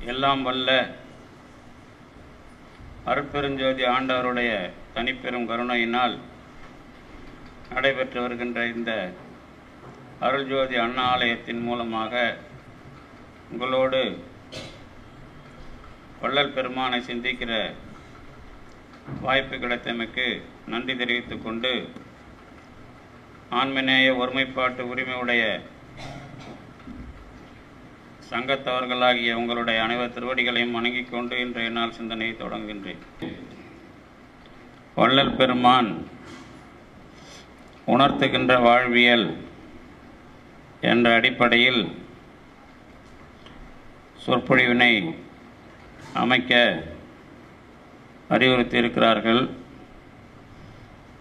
எல்லாம் வல்ல அருட்பெருஞ்சோதி ஆண்டவருடைய தனிப்பெரும் கருணையினால் நடைபெற்று வருகின்ற இந்த அருள்ஜோதி அண்ணா ஆலயத்தின் மூலமாக உங்களோடு வள்ளல் பெருமானை சிந்திக்கிற வாய்ப்பு கிடைத்தமைக்கு நன்றி தெரிவித்துக் கொண்டு, ஆன்மநேய ஒருமைப்பாட்டு உரிமையுடைய சங்கத்தவர்களாகிய உங்களுடைய அனைவர் திருவடிகளையும் வணங்கிக் கொண்டு இன்றைய நாள் சிந்தனையை தொடங்குகின்றேன். வள்ளல் பெருமான் உணர்த்துகின்ற வாழ்வியல் என்ற அடிப்படையில் சொற்பொழிவினை அமைக்க அறிவுறுத்தியிருக்கிறார்கள்.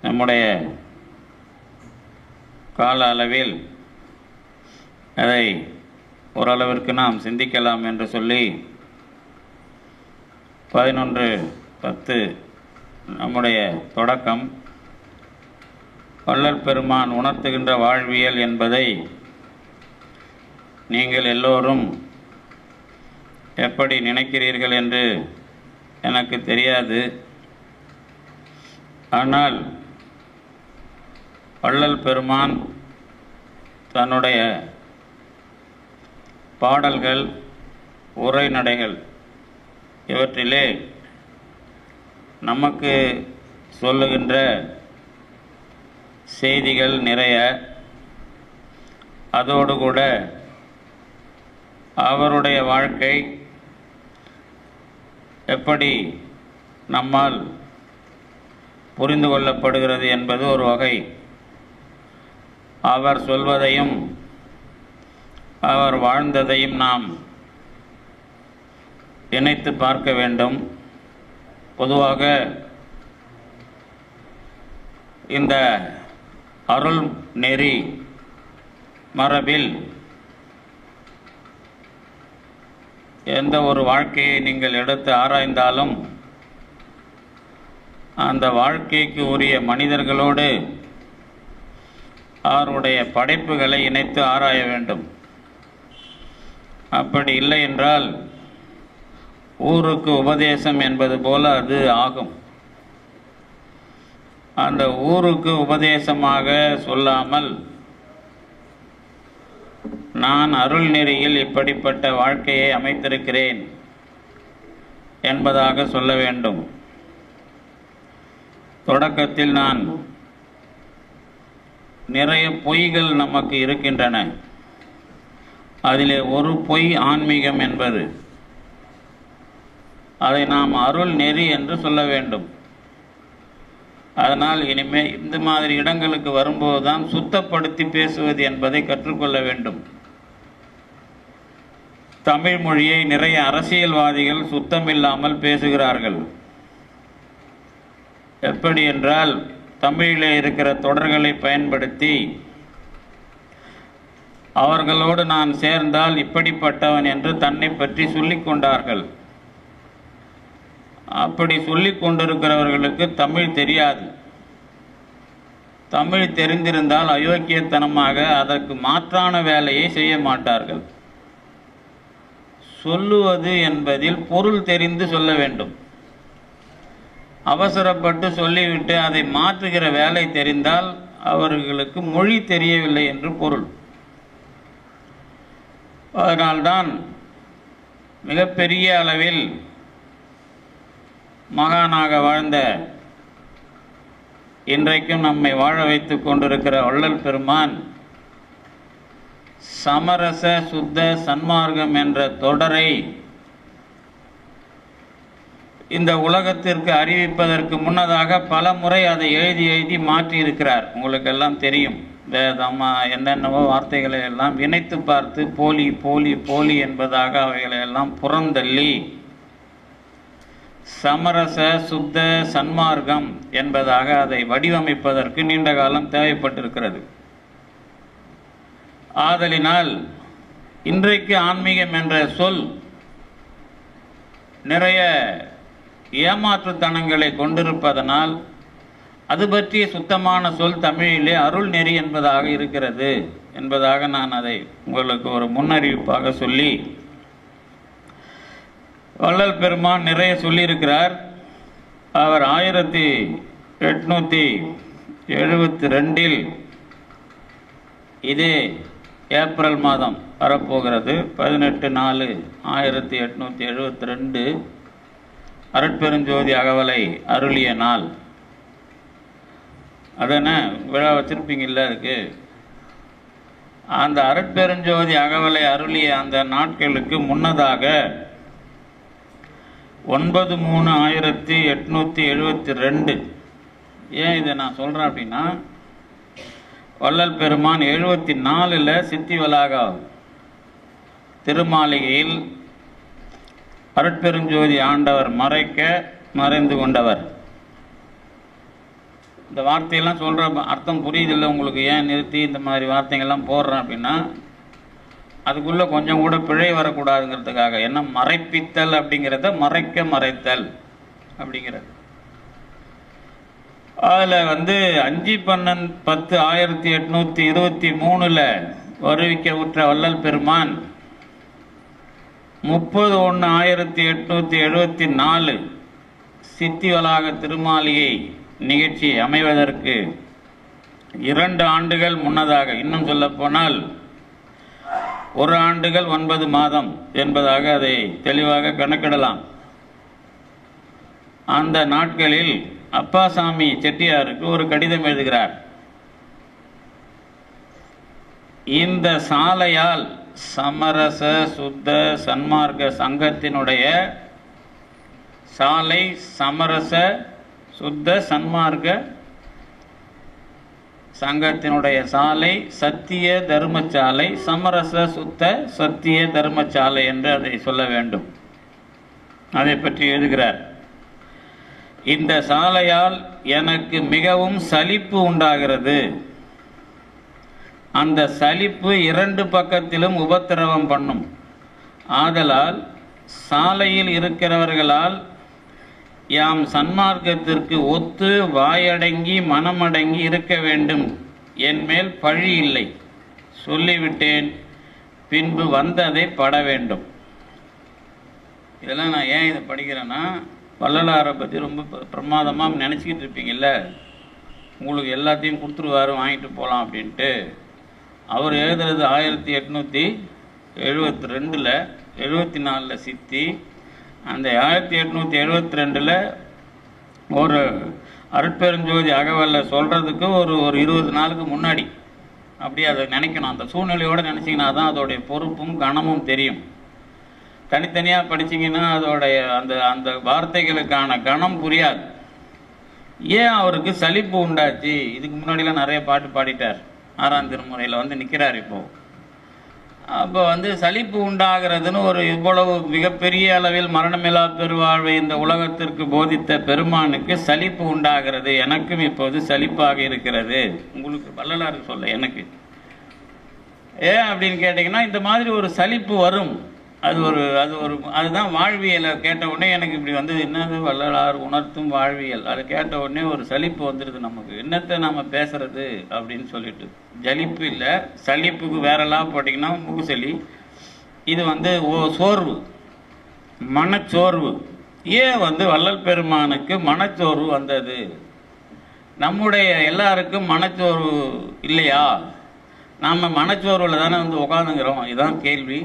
நம்முடைய கால அளவில் அதை ஓரளவிற்கு நாம் சிந்திக்கலாம் என்று சொல்லி 11:10 நம்முடைய தொடக்கம். வள்ளல் பெருமான் உணர்த்துகின்ற வாழ்வியல் என்பதை நீங்கள் எல்லோரும் எப்படி நினைக்கிறீர்கள் என்று எனக்கு தெரியாது. ஆனால் வள்ளல் பெருமான் தன்னுடைய பாடல்கள், உரைநடைகள் இவற்றிலே நமக்கு சொல்லுகின்ற செய்திகள் நிறைய. அதோடு கூட அவருடைய வாழ்க்கை எப்படி நம்மால் புரிந்து கொள்ளப்படுகிறது என்பது ஒரு வகை. அவர் சொல்வதையும் அவர் வாழ்ந்ததையும் நாம் இணைத்து பார்க்க வேண்டும். பொதுவாக இந்த அருள் நெறி மரபில் எந்த ஒரு வாழ்க்கையை நீங்கள் எடுத்து ஆராய்ந்தாலும் அந்த வாழ்க்கைக்கு உரிய மனிதர்களோடு அவருடைய படைப்புகளை இணைத்து ஆராய வேண்டும். அப்படி இல்லை என்றால் ஊருக்கு உபதேசம் என்பது போல அது ஆகும். அந்த ஊருக்கு உபதேசமாக சொல்லாமல் நான் அருள் நெறியில் இப்படிப்பட்ட வாழ்க்கையை அமைத்திருக்கிறேன் என்பதாக சொல்ல வேண்டும். தொடக்கத்தில் நான் நிறைய பொய்கள் நமக்கு இருக்கின்றன. அதிலே ஒரு பொய் ஆன்மீகம் என்பது. அதை நாம் அருள் நெறி என்று சொல்ல வேண்டும். அதனால் இனிமே இந்த மாதிரி இடங்களுக்கு வரும்போதுதான் சுத்தப்படுத்தி பேசுவது என்பதை கற்றுக்கொள்ள வேண்டும். தமிழ் மொழியை நிறைய அரசியல்வாதிகள் சுத்தமில்லாமல் பேசுகிறார்கள். எப்படி என்றால், தமிழிலே இருக்கிற தொடர்களை பயன்படுத்தி அவர்களோடு நான் சேர்ந்தால் இப்படிப்பட்டவன் என்று தன்னை பற்றி சொல்லிக் கொண்டார்கள். அப்படி சொல்லிக் கொண்டிருக்கிறவர்களுக்கு தமிழ் தெரியாது. தமிழ் தெரிந்திருந்தால் அயோக்கியத்தனமாக அதற்கு மாற்றான வேலையை செய்ய மாட்டார்கள். சொல்லுவது என்பதில் பொருள் தெரிந்து சொல்ல வேண்டும். அவசரப்பட்டு சொல்லிவிட்டு அதை மாற்றுகிற வேலை தெரிந்தால் அவர்களுக்கு மொழி தெரியவில்லை என்று பொருள். அதனால்தான் மிகப்பெரிய அளவில் மகானாக வாழ்ந்த, இன்றைக்கும் நம்மை வாழ வைத்துக் கொண்டிருக்கிற வள்ளல் பெருமான் சமரச சுத்த சன்மார்க்கம் என்ற தொடரை இந்த உலகத்திற்கு அறிவிப்பதற்கு முன்னதாக பல முறை அதை எழுதி மாற்றியிருக்கிறார். உங்களுக்கெல்லாம் தெரியும். என்னென்னவோ வார்த்தைகளை எல்லாம் இணைத்து பார்த்து போலி போலி போலி என்பதாக அவைகளை எல்லாம் புறந்தள்ளி சமரச சுத்த சன்மார்க்கம் என்பதாக அதை வடிவமைப்பதற்கு நீண்ட காலம் தேவைப்பட்டிருக்கிறது. ஆதலினால் இன்றைக்கு ஆன்மீகம் என்ற சொல் நிறைய ஏமாற்றுத்தனங்களை கொண்டிருப்பதனால் அது பற்றிய சுத்தமான சொல் தமிழிலே அருள் நெறி என்பதாக இருக்கிறது என்பதாக நான் அதை உங்களுக்கு ஒரு முன்னறிவிப்பாக சொல்லி வள்ளல் பெருமான் நிறைய சொல்லியிருக்கிறார். அவர் 1872 இதே ஏப்ரல் மாதம் வரப்போகிறது 18/4/1872 அருட்பெருஞ்சோதி அகவலை அருளிய நாள். அதென்ன விழா வச்சிருப்பீங்கல்ல அதுக்கு. அந்த அருட்பெருஞ்சோதி அகவலை அருளிய அந்த நாட்களுக்கு முன்னதாக 9/3/1872. ஏன் இதை நான் சொல்கிறேன் அப்படின்னா, வள்ளல் பெருமான் 74 சித்தி வளாகா திருமாளிகையில் அருட்பெருஞ்சோதி ஆண்டவர் மறைந்து கொண்டவர். இந்த வார்த்தையெல்லாம் சொல்கிற அர்த்தம் புரியுதில்லை உங்களுக்கு. ஏன் நிறுத்தி இந்த மாதிரி வார்த்தைகள்லாம் போடுறேன் அப்படின்னா, அதுக்குள்ளே கொஞ்சம் கூட பிழை வரக்கூடாதுங்கிறதுக்காக. என்ன மறைப்பித்தல் அப்படிங்கிறத மறைத்தல் அப்படிங்கிறது. அதில் 5/10/1823 வருவிக்க உற்ற வள்ளல் பெருமான் 30/1/1874 சித்தி வளாக திருமாளிகை நிகழ்ச்சி அமைவதற்கு 2 ஆண்டுகள் முன்னதாக, இன்னும் சொல்ல போனால் 1 ஆண்டுகள் 9 மாதம் என்பதாக அதை தெளிவாக கணக்கிடலாம். அந்த நாட்களில் அப்பாசாமி செட்டியாருக்கு ஒரு கடிதம் எழுதுகிறார். இந்த சாலையால் சமரச சுத்த சன்மார்க்க சங்கத்தினுடைய சாலை, சமரச சுத்த சன்மார்க்க சங்கத்தினுடைய சாலை, சத்திய தர்மசாலை, சமரச சுத்த சத்திய தர்மசாலை என்று அதை சொல்ல வேண்டும். அதை பற்றி எழுதுகிறார். இந்த சாலையால் எனக்கு மிகவும் சலிப்பு உண்டாகிறது. அந்த சலிப்பு 2 பக்கத்திலும் உபத்திரவம் பண்ணும். ஆதலால் சாலையில் இருக்கிறவர்களால் யாம் சன்மார்க்கத்திற்கு ஒத்து வாயடங்கி மனமடங்கி இருக்க வேண்டும். என் மேல் பழி இல்லை, சொல்லிவிட்டேன், பின்பு வந்ததை பட வேண்டும். இதெல்லாம் நான் ஏன் இதை படிக்கிறேன்னா, வள்ளலாரை பற்றி ரொம்ப பிரமாதமாக நினச்சிக்கிட்டு இருப்பீங்கல்ல, உங்களுக்கு எல்லாத்தையும் கொடுத்துருவாரு, வாங்கிட்டு போகலாம் அப்படின்ட்டு. அவர் எழுதுறது 1872 74 சித்தி. அந்த 1872 ஒரு அருட்பெருஞ்சோதி அகவலை சொல்கிறதுக்கு ஒரு 20 நாளுக்கு முன்னாடி அப்படியே அதை நினைக்கணும். அந்த சூழ்நிலையோடு நினச்சிங்கன்னா தான் அதோடைய பொறுப்பும் கனமும் தெரியும். தனித்தனியாக படிச்சிங்கன்னா அதோடைய அந்த வார்த்தைகளுக்கான கணம் புரியாது. ஏன் அவருக்கு சலிப்பு உண்டாச்சு? இதுக்கு முன்னாடிலாம் நிறைய பாட்டு பாடிட்டார். 6ஆம் திருமுறையில் நிற்கிறார். அப்போ சலிப்பு உண்டாகிறதுன்னு ஒரு இவ்வளவு மிகப்பெரிய அளவில் மரணமில்லா பெருவாழ்வை இந்த உலகத்திற்கு போதித்த பெருமானுக்கு சலிப்பு உண்டாகிறது. எனக்கும் இப்போது சலிப்பாக இருக்கிறது. உங்களுக்கு வள்ளலாருக்கு சொல்ல எனக்கு ஏன் அப்படின்னு கேட்டிங்கன்னா, இந்த மாதிரி ஒரு சலிப்பு வரும். அதுதான் வாழ்வியலை கேட்ட உடனே எனக்கு இப்படி என்னது வள்ளலார் உணர்த்தும் வாழ்வியல், அதை கேட்ட உடனே ஒரு சலிப்பு வந்துடுது நமக்கு. என்னத்தை நம்ம பேசுறது அப்படின்னு சொல்லிட்டு. ஜலிப்பு இல்லை, சலிப்புக்கு வேறெல்லாம் போட்டிங்கன்னா முகுசலி. இது சோர்வு, மனச்சோர்வு. ஏன் வள்ளல் பெருமானுக்கு மனச்சோர்வு வந்தது? நம்முடைய எல்லாருக்கும் மனச்சோர்வு இல்லையா? நாம் மனச்சோர்வில் தானே உட்காந்துங்கிறோம். இதுதான் கேள்வி.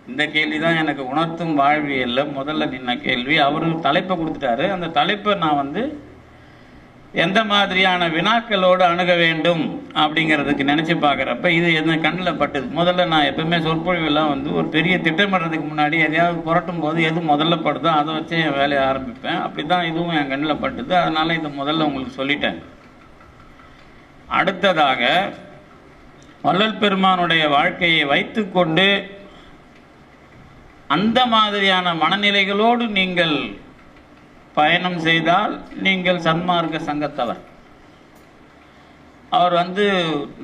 இந்த கேள்வி தான் எனக்கு உணர்த்தும் வாழ்வியல்ல முதல்ல நின்ன கேள்வி. அவரு தலைப்பை கொடுத்துட்டாரு. அந்த தலைப்பை நான் எந்த மாதிரியான வினாக்களோடு அணுக வேண்டும் அப்படிங்கிறதுக்கு நினச்சி பார்க்குறப்ப இது என்ன கண்ணில் பட்டுது. முதல்ல நான் எப்பவுமே சொற்பொழிவெல்லாம் ஒரு பெரிய திட்டமிடுறதுக்கு முன்னாடி எதையாவது புரட்டும் போது எது முதல்ல படுதோ அதை வச்சு என் வேலையை ஆரம்பிப்பேன். அப்படி தான் இதுவும் என் கண்ணில் பட்டுது. அதனால் இதை முதல்ல உங்களுக்கு சொல்லிட்டேன். அடுத்ததாக வள்ளல் பெருமானுடைய வாழ்க்கையை வைத்து கொண்டு அந்த மாதிரியான மனநிலைகளோடு நீங்கள் பயணம் செய்தால் நீங்கள் சன்மார்க்க சங்கத்தவர். அவர்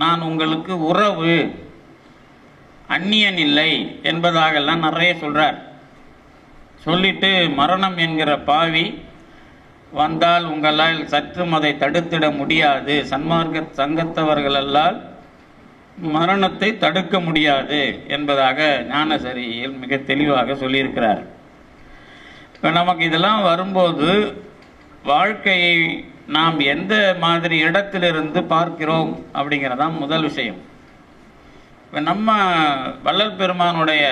நான் உங்களுக்கு உறவு, அந்நியன் இல்லை என்பதாகலாம் நிறைய சொல்றார். சொல்லிட்டு மரணம் என்கிற பாவி வந்தால் உங்களால் சற்றும் அதை தடுத்திட முடியாது. சன்மார்க்க சங்கத்தவர்களால் மரணத்தை தடுக்க முடியாது என்பதாக ஞானசரியில் மிக தெளிவாக சொல்லியிருக்கிறார். இப்போ நமக்கு இதெல்லாம் வரும்போது வாழ்க்கையை நாம் எந்த மாதிரி இடத்திலிருந்து பார்க்கிறோம் அப்படிங்கிறதான் முதல் விஷயம். இப்போ நம்ம வள்ளல் பெருமானுடைய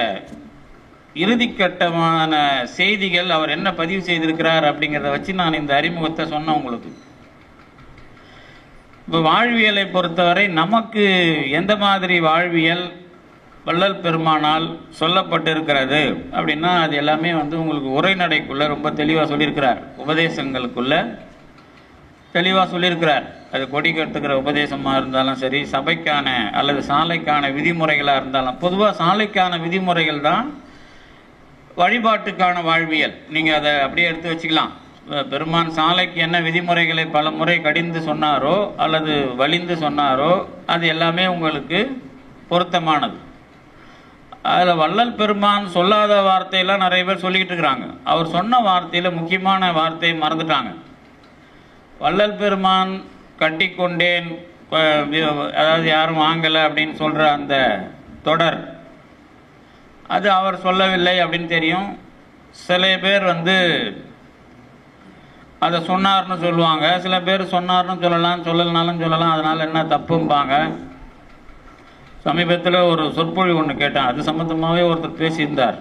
இறுதிக்கட்டமான செய்திகள் அவர் என்ன பதிவு செய்திருக்கிறார் அப்படிங்கிறத வச்சு நான் இந்த அறிமுகத்தை சொன்னேன் உங்களுக்கு. இப்போ வாழ்வியலை பொறுத்தவரை நமக்கு எந்த மாதிரி வாழ்வியல் வள்ளல் பெருமானால் சொல்லப்பட்டிருக்கிறது அப்படின்னா அது எல்லாமே உங்களுக்கு உரைநடைக்குள்ள ரொம்ப தெளிவாக சொல்லியிருக்கிறார். உபதேசங்களுக்குள்ள தெளிவாக சொல்லியிருக்கிறார். அது கொடி கட்டுக்கிற உபதேசமாக இருந்தாலும் சரி, சபைக்கான அல்லது சாலைக்கான விதிமுறைகளாக இருந்தாலும், பொதுவாக சாலைக்கான விதிமுறைகள் தான் வழிபாட்டுக்கான வாழ்வியல். நீங்கள் அதை அப்படியே எடுத்து வச்சுக்கலாம். பெருமான் சாலைக்கு என்ன விதிமுறைகளை பல முறை கடிந்து சொன்னாரோ அல்லது வலிந்து சொன்னாரோ அது எல்லாமே உங்களுக்கு பொருத்தமானது. அதில் வள்ளல் பெருமான் சொல்லாத வார்த்தையெல்லாம் நிறைய பேர் சொல்லிக்கிட்டு இருக்கிறாங்க. அவர் சொன்ன வார்த்தையில் முக்கியமான வார்த்தையை மறந்துட்டாங்க. வள்ளல் பெருமான் கட்டி கொண்டேன், அதாவது யாரும் வாங்கலை அப்படின்னு சொல்கிற அந்த தொடர், அது அவர் சொல்லவில்லை அப்படின்னு தெரியும். சில பேர் அதை சொன்னார்னு சொல்லுவாங்க, சில பேர் சொன்னார்னு சொல்லலாம், சொல்லலைனாலும் சொல்லலாம், அதனால் என்ன தப்பும்பாங்க. சமீபத்தில் ஒரு சொற்பொழிவு ஒன்று கேட்டேன், அது சம்மந்தமாகவே ஒருத்தர் பேசியிருந்தார்.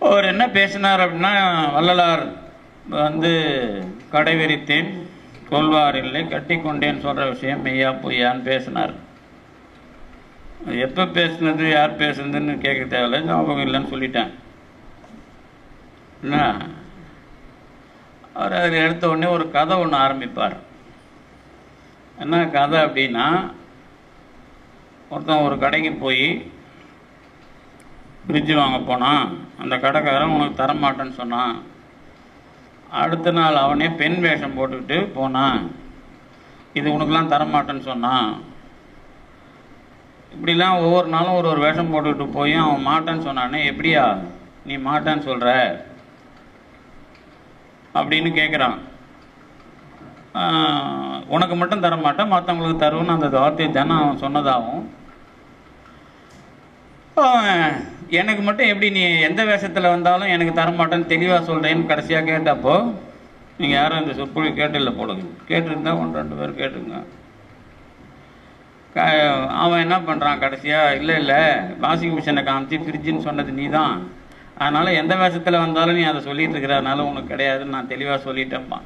அவர் என்ன பேசினார் அப்படின்னா, வள்ளலார் கடை விரித்தேன் சொல்வார் இல்லை, கட்டி கொண்டேன்னு சொல்கிற விஷயம் மெய்யா பொய்யான்னு பேசினார். எப்போ பேசுனது, யார் பேசுனதுன்னு கேட்க தேவையில்லை, ஞாபகம் இல்லைன்னு சொல்லிட்டேன். என்ன அவர் அதில் எடுத்த உடனே ஒரு கதை ஒன்று ஆரம்பிப்பார். என்ன கதை அப்படின்னா, ஒருத்தன் ஒரு கடைக்கு போய் ஃப்ரிட்ஜு வாங்க போனான். அந்த கடைக்காரன் உனக்கு தரமாட்டேன்னு சொன்னான். அடுத்த நாள் அவனே பெண் வேஷம் போட்டுக்கிட்டு போனான். இது உனக்குலாம் தரமாட்டேன்னு சொன்னான். இப்படிலாம் ஒவ்வொரு நாளும் ஒரு வேஷம் போட்டுக்கிட்டு போய் அவன் மாட்டேன்னு சொன்னானே, எப்படியா நீ மாட்டேன்னு சொல்கிற அப்படின்னு கேட்குறான். உனக்கு மட்டும் தரமாட்டேன், மற்றவங்களுக்கு தருவேன்னு அந்த வார்த்தையை தானே அவன் சொன்னதாகவும், எனக்கு மட்டும் எப்படி நீ எந்த வேஷத்தில் வந்தாலும் எனக்கு தரமாட்டேன்னு தெளிவாக சொல்கிறேன்னு கடைசியாக கேட்டப்போ, நீங்கள் யாரும் இந்த சொற்பொழி கேட்டில்லை போடுங்க, கேட்டுருந்தா 1-2 பேர் கேட்டுங்க. அவன் என்ன பண்ணுறான் கடைசியாக, இல்லை வாஷிங் மிஷினை காமிச்சு ஃப்ரிட்ஜுன்னு சொன்னது நீ தான், அதனால் எந்த வேஷத்தில் வந்தாலும் நீ அதை சொல்லிட்டு இருக்கிறதுனால உனக்கு கிடையாதுன்னு நான் தெளிவாக சொல்லிட்டேன்ப்பா.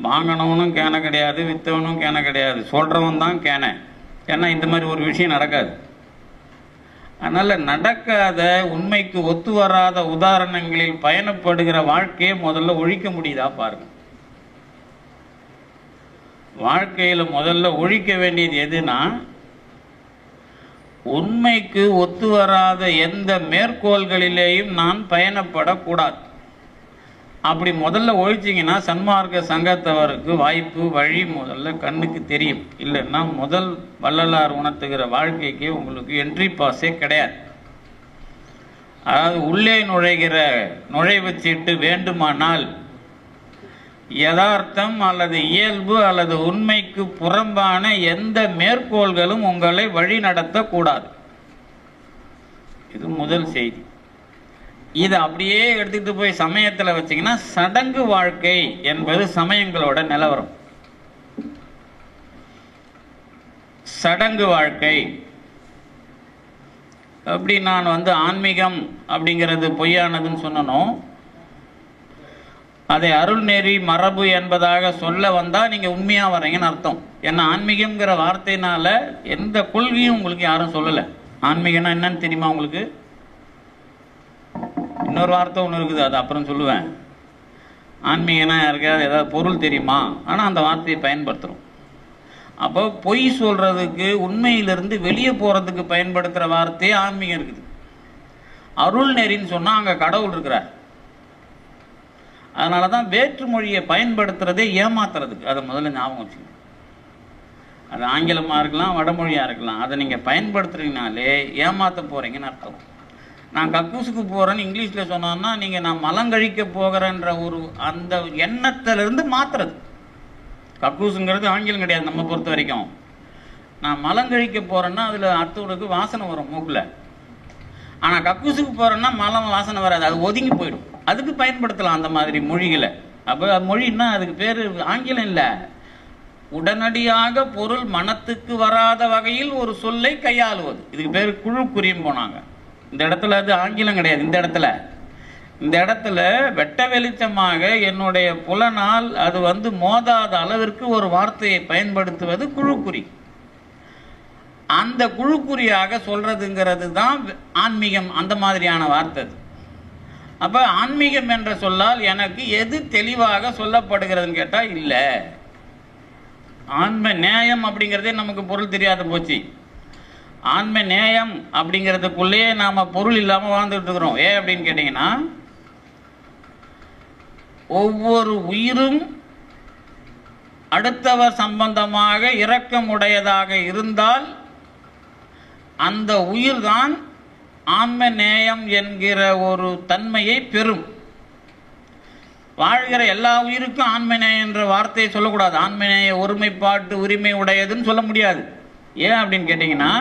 வாங்கினவனும் கேனை கிடையாது, விற்றவனும் கேனை கிடையாது, சொல்கிறவன் தான் கேனை. ஏன்னா இந்த மாதிரி ஒரு விஷயம் நடக்காது. அதனால் நடக்காத, உண்மைக்கு ஒத்து வராத உதாரணங்களில் பயணப்படுகிற வாழ்க்கையை முதல்ல ஒழிக்க முடியுதா பாருங்க. வாழ்க்கையில் முதல்ல ஒழிக்க வேண்டியது எதுனா, உண்மைக்கு ஒத்து வராத எந்த மேற்கோள்களிலேயும் நான் பயணப்படக்கூடாது. அப்படி முதல்ல ஒழிச்சிங்கன்னா சன்மார்க்க சங்கத்தவருக்கு வாய்ப்பு வழி முதல்ல கண்ணுக்கு தெரியும். இல்லைன்னா முதல் வள்ளலார் உணர்த்துகிற வாழ்க்கைக்கு உங்களுக்கு என்ட்ரி பாஸே கிடையாது. அதாவது உள்ளே நுழைகிற நுழைவுச்சீட்டு வேண்டுமானால் யதார்த்தம் அல்லது இயல்பு அல்லது உண்மைக்கு புறம்பான எந்த மேற்கோள்களும் உங்களை வழி நடத்தக்கூடாது. இது முதல் செய்தி. இதை அப்படியே எடுத்துக்கிட்டு போய் சமயத்தில் வச்சிங்கன்னா சடங்கு வாழ்க்கை என்பது சமயங்களோட நிலவரம். சடங்கு வாழ்க்கை அப்படி நான் ஆன்மீகம் அப்படிங்கிறது பொய்யானதுன்னு சொன்னனும், அதை அருள் நெறி மரபு என்பதாக சொல்ல வந்தால் நீங்கள் உண்மையாக வரீங்கன்னு அர்த்தம். ஏன்னா ஆன்மீகம்ங்கிற வார்த்தையினால எந்த கொள்கையும் உங்களுக்கு யாரும் சொல்லலை. ஆன்மீகம்னா என்னன்னு தெரியுமா உங்களுக்கு? இன்னொரு வார்த்தை ஒன்று இருக்குது, அது அப்புறம் சொல்லுவேன். ஆன்மீகம்னா யாருக்காவது ஏதாவது பொருள் தெரியுமா? ஆனால் அந்த வார்த்தையை பயன்படுத்துகிறோம். அப்போ பொய் சொல்கிறதுக்கு, உண்மையிலிருந்து வெளியே போகிறதுக்கு பயன்படுத்துகிற வார்த்தையே ஆன்மீகம் இருக்குது. அருள் நெறின்னு சொன்னால் அங்கே கடவுள் இருக்கிறார். அதனால தான் வேற்று மொழியை பயன்படுத்துகிறதே ஏமாத்துறதுக்கு. அதை முதல்ல ஞாபகம் வச்சுக்கணும். அது ஆங்கிலமாக இருக்கலாம், வடமொழியாக இருக்கலாம். அதை நீங்கள் பயன்படுத்துறீங்கனாலே ஏமாற்ற போகிறீங்கன்னு அர்த்தம். நான் கக்கூசுக்கு போகிறேன்னு இங்கிலீஷில் சொன்னோன்னா நீங்கள் நான் மலங்கழிக்க போகிறேன்ற ஒரு அந்த எண்ணத்திலிருந்து மாற்றுறது. கக்கூசுங்கிறது ஆங்கிலம் கிடையாது நம்ம பொறுத்த வரைக்கும். நான் மலங்கழிக்க போகிறேன்னா அதில் அர்த்தவனுக்கு வாசனை வரும் மூக்கில். ஆனால் கக்கூசுக்கு போகிறோன்னா மலம் வாசனை வராது, அது ஒதுங்கி போயிடும். அதுக்கு பயன்படுத்தலாம் அந்த மாதிரி மொழிகளை. அப்போ மொழின்னா அதுக்கு பேர் ஆங்கிலம் இல்லை, உடனடியாக பொருள் மனத்துக்கு வராத வகையில் ஒரு சொல்லை கையாளுவது. இதுக்கு பேர் குழு குறியும் போனாங்க. இந்த இடத்துல அது ஆங்கிலம் கிடையாது. இந்த இடத்துல வெட்ட வெளிச்சமாக என்னுடைய புலனால் அது மோதாத அளவிற்கு ஒரு வார்த்தையை பயன்படுத்துவது குழு குறி. அந்த குழு குறியாக சொல்றதுங்கிறது தான் ஆன்மீகம். அந்த மாதிரியான வார்த்தை. அப்ப ஆன்மீகம் என்ற சொல்லால் எனக்கு எது தெளிவாக சொல்லப்படுகிறதுன்னு கேட்டா இல்லை, ஆன்ம நேயம் அப்படிங்கிறதே நமக்கு பொருள் தெரியாத போச்சு. ஆன்ம நேயம் அப்படிங்கிறதுக்குள்ளேயே நாம பொருள் இல்லாம வாழ்ந்துட்டு இருக்கிறோம். ஏன் அப்படின்னு கேட்டீங்கன்னா, ஒவ்வொரு உயிரும் அடுத்தவர் சம்பந்தமாக இரக்கமுடையதாக இருந்தால் அந்த உயிர்தான் ஆன்ம நேயம் என்கிற ஒரு தன்மையை பெறும். வாழ்கிற எல்லா உயிருக்கும் ஆன்மநேயம் என்ற வார்த்தையை சொல்லக்கூடாது. ஆன்மநேய ஒருமைப்பாட்டு உரிமை உடையதுன்னு சொல்ல முடியாது. ஏன் அப்படின்னு கேட்டீங்கன்னா,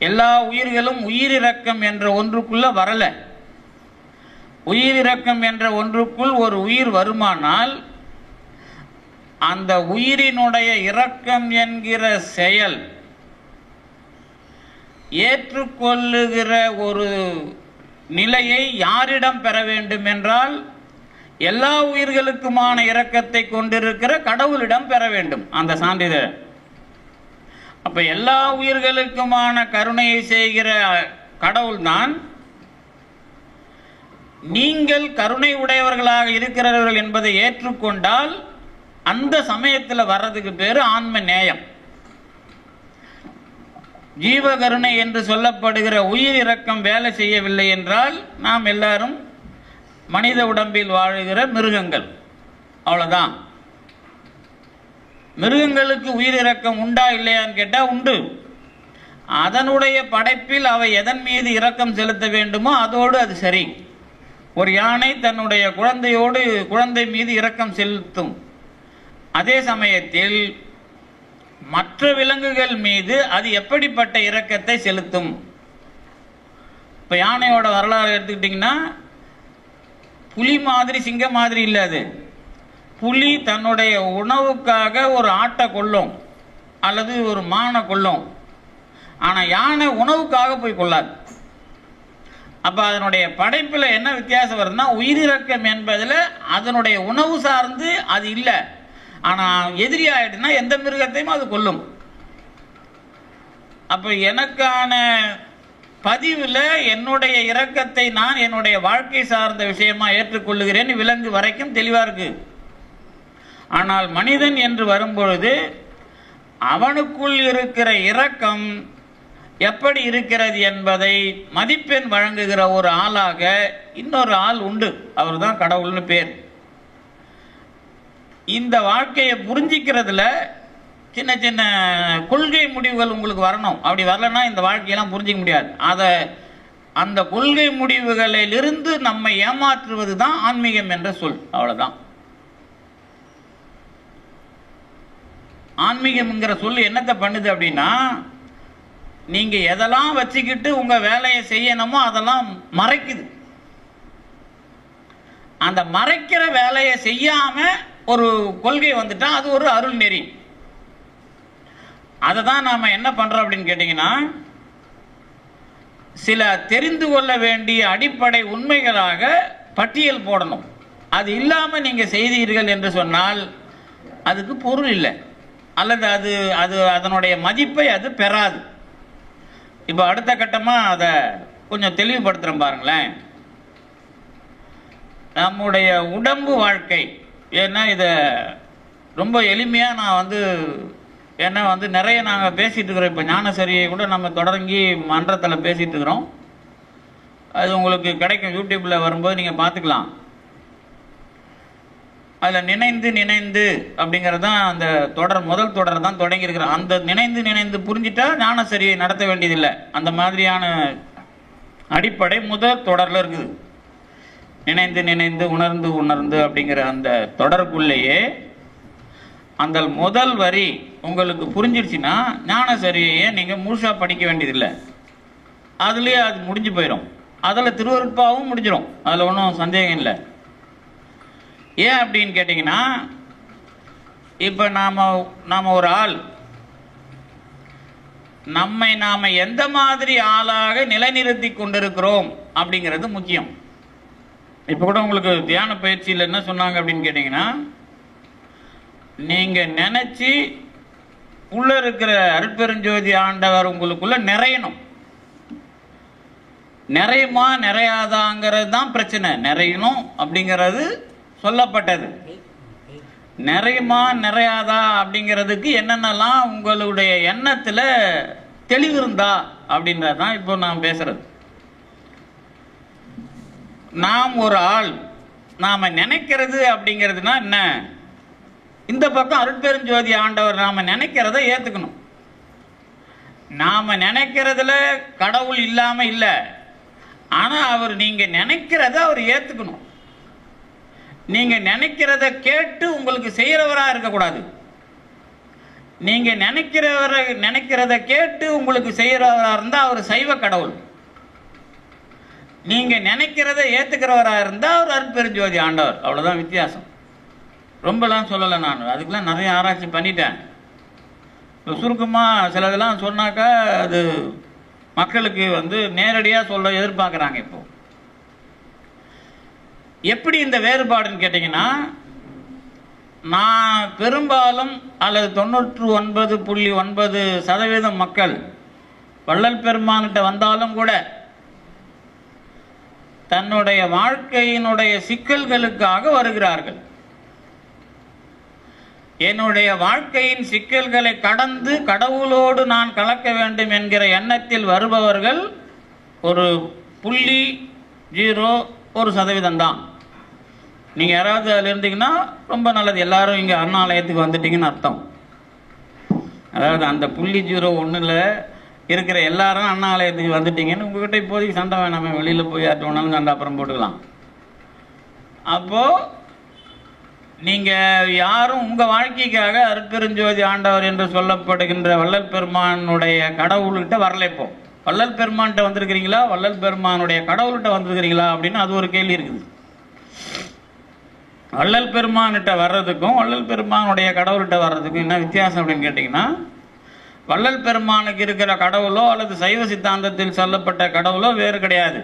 எல்லா உயிர்களும் உயிரிரக்கம் என்ற ஒன்றுக்குள்ள வரல. உயிரிரக்கம் என்ற ஒன்றுக்குள் ஒரு உயிர் வருமானால் அந்த உயிரினுடைய இரக்கம் என்கிற செயல் ஏற்றுக்கொள்ளுகிற ஒரு நிலையை யாரிடம் பெற வேண்டும் என்றால் எல்லா உயிர்களுக்குமான இரக்கத்தை கொண்டிருக்கிற கடவுளிடம் பெற வேண்டும் அந்த சான்றிதழ். அப்ப எல்லா உயிர்களுக்குமான கருணையை செய்கிற கடவுள்தான் நீங்கள் கருணை உடையவர்களாக இருக்கிறவர்கள் என்பதை ஏற்றுக்கொண்டால் அந்த சமயத்தில் வர்றதுக்கு பேரு ஆன்ம நேயம். ஜீவகருணை என்று சொல்லப்படுகிற உயிர் இரக்கம் வேலை செய்யவில்லை என்றால் நாம் எல்லாரும் மனித உடம்பில் வாழுகிற மிருகங்கள், அவ்வளவுதான். மிருகங்களுக்கு உயிர் இரக்கம் உண்டா இல்லையான்னு கேட்டா உண்டு. அதனுடைய படைப்பில் அவை எதன் மீது இரக்கம் செலுத்த வேண்டுமோ அதோடு அது சரி. ஒரு யானை தன்னுடைய குழந்தை மீது இரக்கம் செலுத்தும். அதே சமயத்தில் மற்ற விலங்குகள் மீது அது எப்படிப்பட்ட இரக்கத்தை செலுத்தும்? இப்ப யானையோட வரலாறு எடுத்துக்கிட்டீங்கன்னா, புலி மாதிரி சிங்கம் மாதிரி இல்லை. அது புலி தன்னுடைய உணவுக்காக ஒரு ஆட்டை கொல்லும் அல்லது ஒரு மானை கொல்லும். ஆனா யானை உணவுக்காக போய் கொள்ளாது. அப்ப அதனுடைய படைப்புல என்ன வித்தியாசம் வருதுன்னா, உயிரிரக்கம் என்பதுல அதனுடைய உணவு சார்ந்து அது இல்லை. ஆனா எதிரி ஆயிடுனா எந்த மிருகத்தையும் அது கொல்லும். அப்ப எனக்கான பதிவுல என்னுடைய இரக்கத்தை நான் என்னுடைய வாழ்க்கை சார்ந்த விஷயமா ஏற்றுக்கொள்ளுகிறேன். விலங்கு வரைக்கும் தெளிவா இருக்கு. ஆனால் மனிதன் என்று வரும்பொழுது அவனுக்குள் இருக்கிற இரக்கம் எப்படி இருக்கிறது என்பதை மதிப்பெண் வழங்குகிற ஒரு ஆளாக இன்னொரு ஆள் உண்டு. அவர் தான் கடவுள்னு பேர். இந்த வாழ்க்கையை புரிஞ்சிக்கிறதுல சின்ன சின்ன கொள்கை முடிவுகள் உங்களுக்கு வரணும். அப்படி வரலன்னா இந்த வாழ்க்கையெல்லாம் புரிஞ்சிக்க முடியாது. அந்த கொள்கை முடிவுகளிலிருந்து நம்மை ஏமாற்றுவது தான் ஆன்மீகம் என்ற சொல். அவ்வளவுதான். ஆன்மீகம்ங்கிற சொல் என்னத்தை பண்ணுது அப்படின்னா, நீங்க எதெல்லாம் வச்சுக்கிட்டு உங்க வேலையை செய்யணுமோ அதெல்லாம் மறைக்குது. அந்த மறைக்கிற வேலையை செய்யாம ஒரு கொள்கை வந்துட்டா அது ஒரு அருள் நெறி. அதை தான் நாம என்ன பண்றோம் அப்படின்னு கேட்டீங்கன்னா, சில தெரிந்து கொள்ள வேண்டிய அடிப்படை உண்மைகளாக பட்டியல் போடணும். அது இல்லாம நீங்க செய்தீர்கள் என்று சொன்னால் அதுக்கு பொருள் இல்லை, அல்லது அது அது அதனுடைய மதிப்பை அது பெறாது. இப்போ அடுத்த கட்டமா அதை கொஞ்சம் தெளிவுபடுத்துறேன் பாருங்களேன். நம்முடைய உடம்பு வாழ்க்கை, ஏன்னா இதை ரொம்ப எளிமையாக நான் ஏன்னா நிறைய நாங்கள் பேசிகிட்டு இருக்கிறோம். இப்போ ஞானசரியை கூட நம்ம தொடங்கி மன்றத்தில் பேசிகிட்டு இருக்கிறோம். அது உங்களுக்கு கிடைக்கும், யூடியூப்பில் வரும்போது நீங்கள் பார்த்துக்கலாம். அதில் நினைந்து அப்படிங்கிறது தான் அந்த முதல் தொடர் தான் தொடங்கியிருக்கிறோம். அந்த நினைந்து புரிஞ்சிட்டா ஞானசரியை நடத்த வேண்டியதில்லை. அந்த மாதிரியான அடிப்படை முதல் தொடரில் இருக்குது. நினைந்து உணர்ந்து அப்படிங்கிற அந்த தொடருக்குள்ளேயே அந்த முதல் வரி உங்களுக்கு புரிஞ்சிருச்சுன்னா ஞானசரியை நீங்கள் முழுசா படிக்க வேண்டியதில்லை. அதுலேயே அது முடிஞ்சு போயிடும். அதில் திருவருட்பாவும் முடிஞ்சிடும், அதில் ஒன்றும் சந்தேகம் இல்லை. ஏன் அப்படின்னு கேட்டிங்கன்னா, இப்போ நாம் ஒரு ஆள் நம்மை நாம் எந்த மாதிரி ஆளாக நிலைநிறுத்தி கொண்டிருக்கிறோம் அப்படிங்கிறது முக்கியம். இப்போ கூட உங்களுக்கு தியான பயிற்சியில் என்ன சொன்னாங்க அப்படின்னு கேட்டிங்கன்னா, நீங்கள் நினச்சி உள்ள இருக்கிற அருட்பெருஞ்சோதி ஆண்டவர் உங்களுக்குள்ள நிறையணும். நிறையுமா நிறையாதாங்கிறது தான் பிரச்சனை. நிறையணும் அப்படிங்கிறது சொல்லப்பட்டது. நிறையுமா நிறையாதா அப்படிங்கிறதுக்கு என்னென்னலாம் உங்களுடைய எண்ணத்தில் தெளிவு இருந்தா அப்படின்றது தான் இப்போ நாம் பேசுறது. நாம் ஒரு ஆள் நாம் நினைக்கிறது அப்படிங்கிறதுனா என்ன? இந்த பக்கம் அருட்பெருஞ்சோதி ஆண்டவர் நாம் நினைக்கிறத ஏற்றுக்கணும். நாம் நினைக்கிறதுல கடவுள் இல்லாமல் இல்லை, ஆனால் அவர் நீங்கள் நினைக்கிறத அவர் ஏற்றுக்கணும். நீங்கள் நினைக்கிறத கேட்டு உங்களுக்கு செய்கிறவராக இருக்கக்கூடாது. நீங்கள் நினைக்கிறத கேட்டு உங்களுக்கு செய்கிறவராக இருந்தால் அவர் சைவ கடவுள். நீங்கள் நினைக்கிறத ஏற்றுக்கிறவராக இருந்தால் அவர் அருட்பெருஞ்சோதி ஆண்டவர். அவ்வளோதான் வித்தியாசம். ரொம்பலாம் சொல்லலை, நான் அதுக்கெல்லாம் நிறைய ஆராய்ச்சி பண்ணிட்டேன். இப்போ சுருக்கமாக சிலதெல்லாம் சொன்னாக்கா அது மக்களுக்கு நேரடியாக சொல்ல எதிர்பார்க்குறாங்க. இப்போ எப்படி இந்த வேறுபாடுன்னு கேட்டிங்கன்னா, நான் பெரும்பாலும் அல்லது 99.9% மக்கள் வள்ளல் பெருமான்கிட்ட வந்தாலும் கூட தன்னுடைய வாழ்க்கையினுடைய சிக்கல்களுக்காக வருகிறார்கள். என்னுடைய வாழ்க்கையின் சிக்கல்களை கடந்து கடவுளோடு நான் கலக்க வேண்டும் என்கிற எண்ணத்தில் வருபவர்கள் ஒரு 0.01% தான். நீங்கள் யாராவது அதில் இருந்தீங்கன்னா ரொம்ப நல்லது. எல்லாரும் இங்கே அருணாலயத்துக்கு வந்துட்டீங்கன்னு அர்த்தம். அதாவது அந்த 0.01 இருக்கிற எல்லாரும் அண்ணாலயத்துக்கு வந்துட்டீங்கன்னு உங்ககிட்ட இப்போதைக்கு சண்டை வேணாமே, வெளியில் போய் யார்ட்ட வேணாலும் சண்டை அப்புறம் போட்டுக்கலாம். அப்போது நீங்கள் யாரும் உங்கள் வாழ்க்கைக்காக அருட்பெருஞ்சோதி ஆண்டவர் என்று சொல்லப்படுகின்ற வள்ளல் பெருமானுடைய கடவுள்கிட்ட வரல. இப்போ வள்ளல் பெருமான்கிட்ட வந்திருக்கிறீங்களா, வள்ளல் பெருமானுடைய கடவுள்கிட்ட வந்திருக்கிறீங்களா அப்படின்னு அது ஒரு கேள்வி இருக்குது. வள்ளல் பெருமான்கிட்ட வர்றதுக்கும் வள்ளல் பெருமானுடைய கடவுள்கிட்ட வர்றதுக்கும் என்ன வித்தியாசம் அப்படின்னு கேட்டிங்கன்னா, வள்ளல் பெருமானுக்கு இருக்கிற கடவுளோ அல்லது சைவ சித்தாந்தத்தில் சொல்லப்பட்ட கடவுளோ வேறு கிடையாது.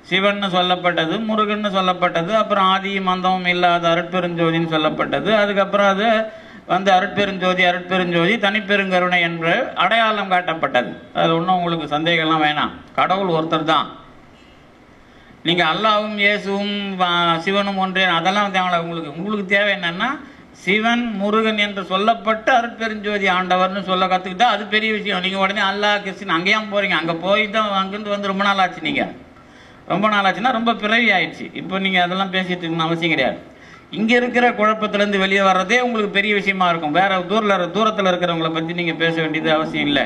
சிவன் சொல்லப்பட்டது, முருகன் சொல்லப்பட்டது, அப்புறம் ஆதியும் அந்தமும் இல்லாத அருட்பெருஞ்சோதின்னு சொல்லப்பட்டது. அதுக்கப்புறம் அது அருட்பெருஞ்சோதி தனிப்பெருங்கருணை என்று அடையாளம் காட்டப்பட்டது. அது ஒன்றும் உங்களுக்கு சந்தேகம்லாம் வேணாம். கடவுள் ஒருத்தர் தான். நீங்கள் அல்லாவும் இயேசுவும் சிவனும் ஒன்றே அதெல்லாம் தேவை. உங்களுக்கு தேவை என்னன்னா, சிவன் முருகன் என்று சொல்லப்பட்ட அருட்பெருஞ்சோதி ஆண்டவர்னு சொல்ல கற்றுக்கிட்டா அது பெரிய விஷயம். நீங்கள் உடனே அல்லா கிறிஸ்டின் அங்கேயும் போகிறீங்க, அங்கே போய் தான் அங்கேருந்து ரொம்ப நாள் ஆச்சு. நீங்கள் ரொம்ப நாள் ஆச்சுன்னா ரொம்ப பிறவி ஆயிடுச்சு. இப்போ நீங்கள் அதெல்லாம் பேசிட்டு இருக்கணும்னு அவசியம் கிடையாது. இங்கே இருக்கிற குழப்பத்திலேருந்து வெளியே வர்றதே உங்களுக்கு பெரிய விஷயமா இருக்கும். வேற தூரத்தில் இருக்கிறவங்களை பற்றி நீங்கள் பேச வேண்டியது அவசியம் இல்லை.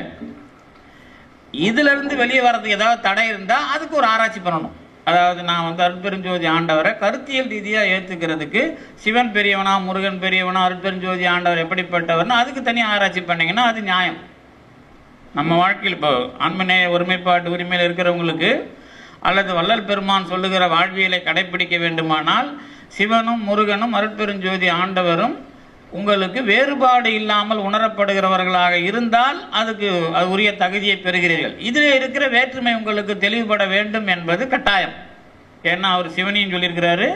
இதிலிருந்து வெளியே வர்றதுக்கு ஏதாவது தடை இருந்தால் அதுக்கு ஒரு ஆராய்ச்சி பண்ணணும். அதாவது நான் அருட்பெருஞ்சோதி ஆண்டவரை கருத்தியல் ரீதியாக ஏற்றுக்கிறதுக்கு சிவன் பெரியவனா, முருகன் பெரியவனா, அருட்பெருஞ்சோதி ஆண்டவர் எப்படிப்பட்டவர்னா அதுக்கு தனியாக ஆராய்ச்சி பண்ணிங்கன்னா அது நியாயம். நம்ம வாழ்க்கையில் இப்போ ஆன்மநேய ஒருமைப்பாட்டு உரிமையில் இருக்கிறவங்களுக்கு அல்லது வள்ளல் பெருமான் சொல்லுகிற வாழ்வியலை கடைபிடிக்க வேண்டுமானால் சிவனும் முருகனும் அருட்பெருஞ்சோதி ஆண்டவரும் உங்களுக்கு வேறுபாடு இல்லாமல் உணரப்படுகிறவர்களாக இருந்தால் அதுக்கு அது உரிய தகுதியை பெறுகிறீர்கள். இதில் இருக்கிற வேற்றுமை உங்களுக்கு தெளிவுபட வேண்டும் என்பது கட்டாயம். ஏன்னா அவர் சிவனையும் சொல்லியிருக்கிறாரு,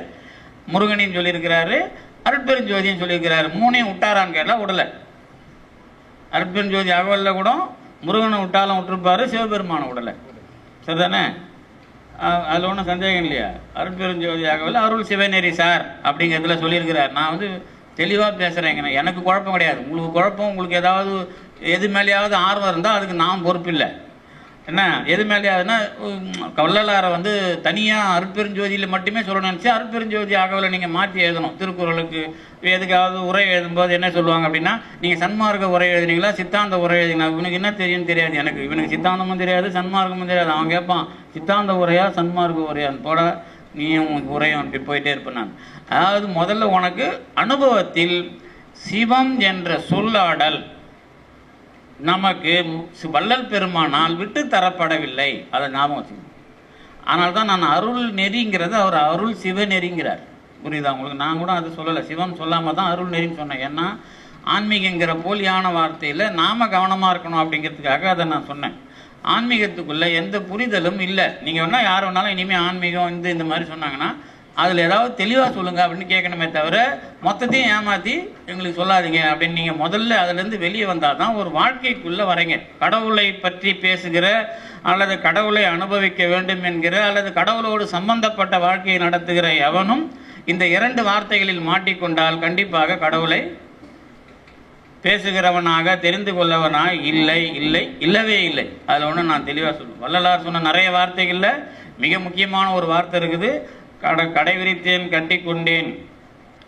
முருகனையும் சொல்லியிருக்கிறாரு, அருட்பெருஞ்சோதியும் சொல்லியிருக்கிறாரு. மூணையும் விட்டாரான்னு கேட்டால் விடலை. அருட்பெருஞ்சோதி அகவலில் கூட முருகனை விட்டாலும் விட்டுருப்பாரு, சிவபெருமானை விடலை. சரிதானே? அதில் ஒன்றும் சந்தேகம் இல்லையா? அருட்பெருஞ்சோதி அகவலில் அருள் சிவநெறி சார் அப்படிங்கிறதுல சொல்லியிருக்கிறார். நான் தெளிவாக பேசுகிறேங்க. எனக்கு குழப்பம் கிடையாது. உங்களுக்கு குழப்பம், உங்களுக்கு ஏதாவது எது மேலேயாவது ஆர்வம் இருந்தால் அதுக்கு நான் பொறுப்பு இல்லை. என்ன எது மேலேயாவதுன்னா வள்ளலாரை தனியாக அருட்பெருஞ்சோதியில் மட்டுமே சொல்லணும்னு நினச்சி அருட்பெருஞ்சோதி அகவலை நீங்கள் மாற்றி எழுதணும். திருக்குறளுக்கு எதுக்காவது உரை எழுதும்போது என்ன சொல்லுவாங்க அப்படின்னா, நீங்கள் சன்மார்க்க உரை எழுதுனீங்களா, சித்தாந்த உரை எழுதிங்களா? இவனுக்கு என்ன தெரியும்னு தெரியாது. எனக்கு இவனுக்கு சித்தாந்தமும் தெரியாது, சன்மார்க்கமும் தெரியாது. அவன் கேட்பான், சித்தாந்த உரையா சன்மார்க்க உரையா? போட நீயும் உனக்கு உரையும் அப்படி போயிட்டே இருப்பேன் நான். அதாவது முதல்ல உனக்கு அனுபவத்தில் சிவம் என்ற சொல்லாடல் நமக்கு வள்ளல் பெருமானால் விட்டு தரப்படவில்லை. அதை ஞாபகம் வச்சுக்கணும். ஆனால் தான் நான் அருள் நெறிங்கிறது அவர் அருள் சிவ நெறிங்கிறார். புரியுதா உங்களுக்கு? நான் கூட அதை சொல்லலை, சிவன் சொல்லாமல் தான் அருள் நெறின்னு சொன்னேன். ஏன்னா ஆன்மீகங்கிற போலியான வார்த்தையில் நாம் கவனமாக இருக்கணும் அப்படிங்கிறதுக்காக அதை நான் சொன்னேன். ஆன்மீகத்துக்குள்ளே எந்த புரிதலும் இல்லை. நீங்கள் வேணால் யார் வேணாலும் இனிமேல் ஆன்மீகம் இந்த மாதிரி சொன்னாங்கன்னா அதில் ஏதாவது தெளிவாக சொல்லுங்கள் அப்படின்னு கேட்கணுமே தவிர மொத்தத்தையும் ஏமாற்றி எங்களுக்கு சொல்லாதீங்க அப்படின்னு நீங்கள் முதல்ல அதுலேருந்து வெளியே வந்தால் தான் ஒரு வாழ்க்கைக்குள்ளே வரீங்க. கடவுளை பற்றி பேசுகிற அல்லது கடவுளை அனுபவிக்க வேண்டும் என்கிற அல்லது கடவுளோடு சம்பந்தப்பட்ட வாழ்க்கையை நடத்துகிற எவனும் இந்த இரண்டு வார்த்தைகளில் மாட்டிக்கொண்டால் கண்டிப்பாக கடவுளை பேசுகிறவனாக தெரிந்து கொள்ளவனாக இல்லை இல்லை இல்லவே இல்லை. அதில் ஒன்று நான் தெளிவாக சொல்லுவேன். வள்ளலார் சொன்ன நிறைய வார்த்தைகளில் மிக முக்கியமான ஒரு வார்த்தை இருக்குது. கடை விரித்தேன் கட்டி கொண்டேன்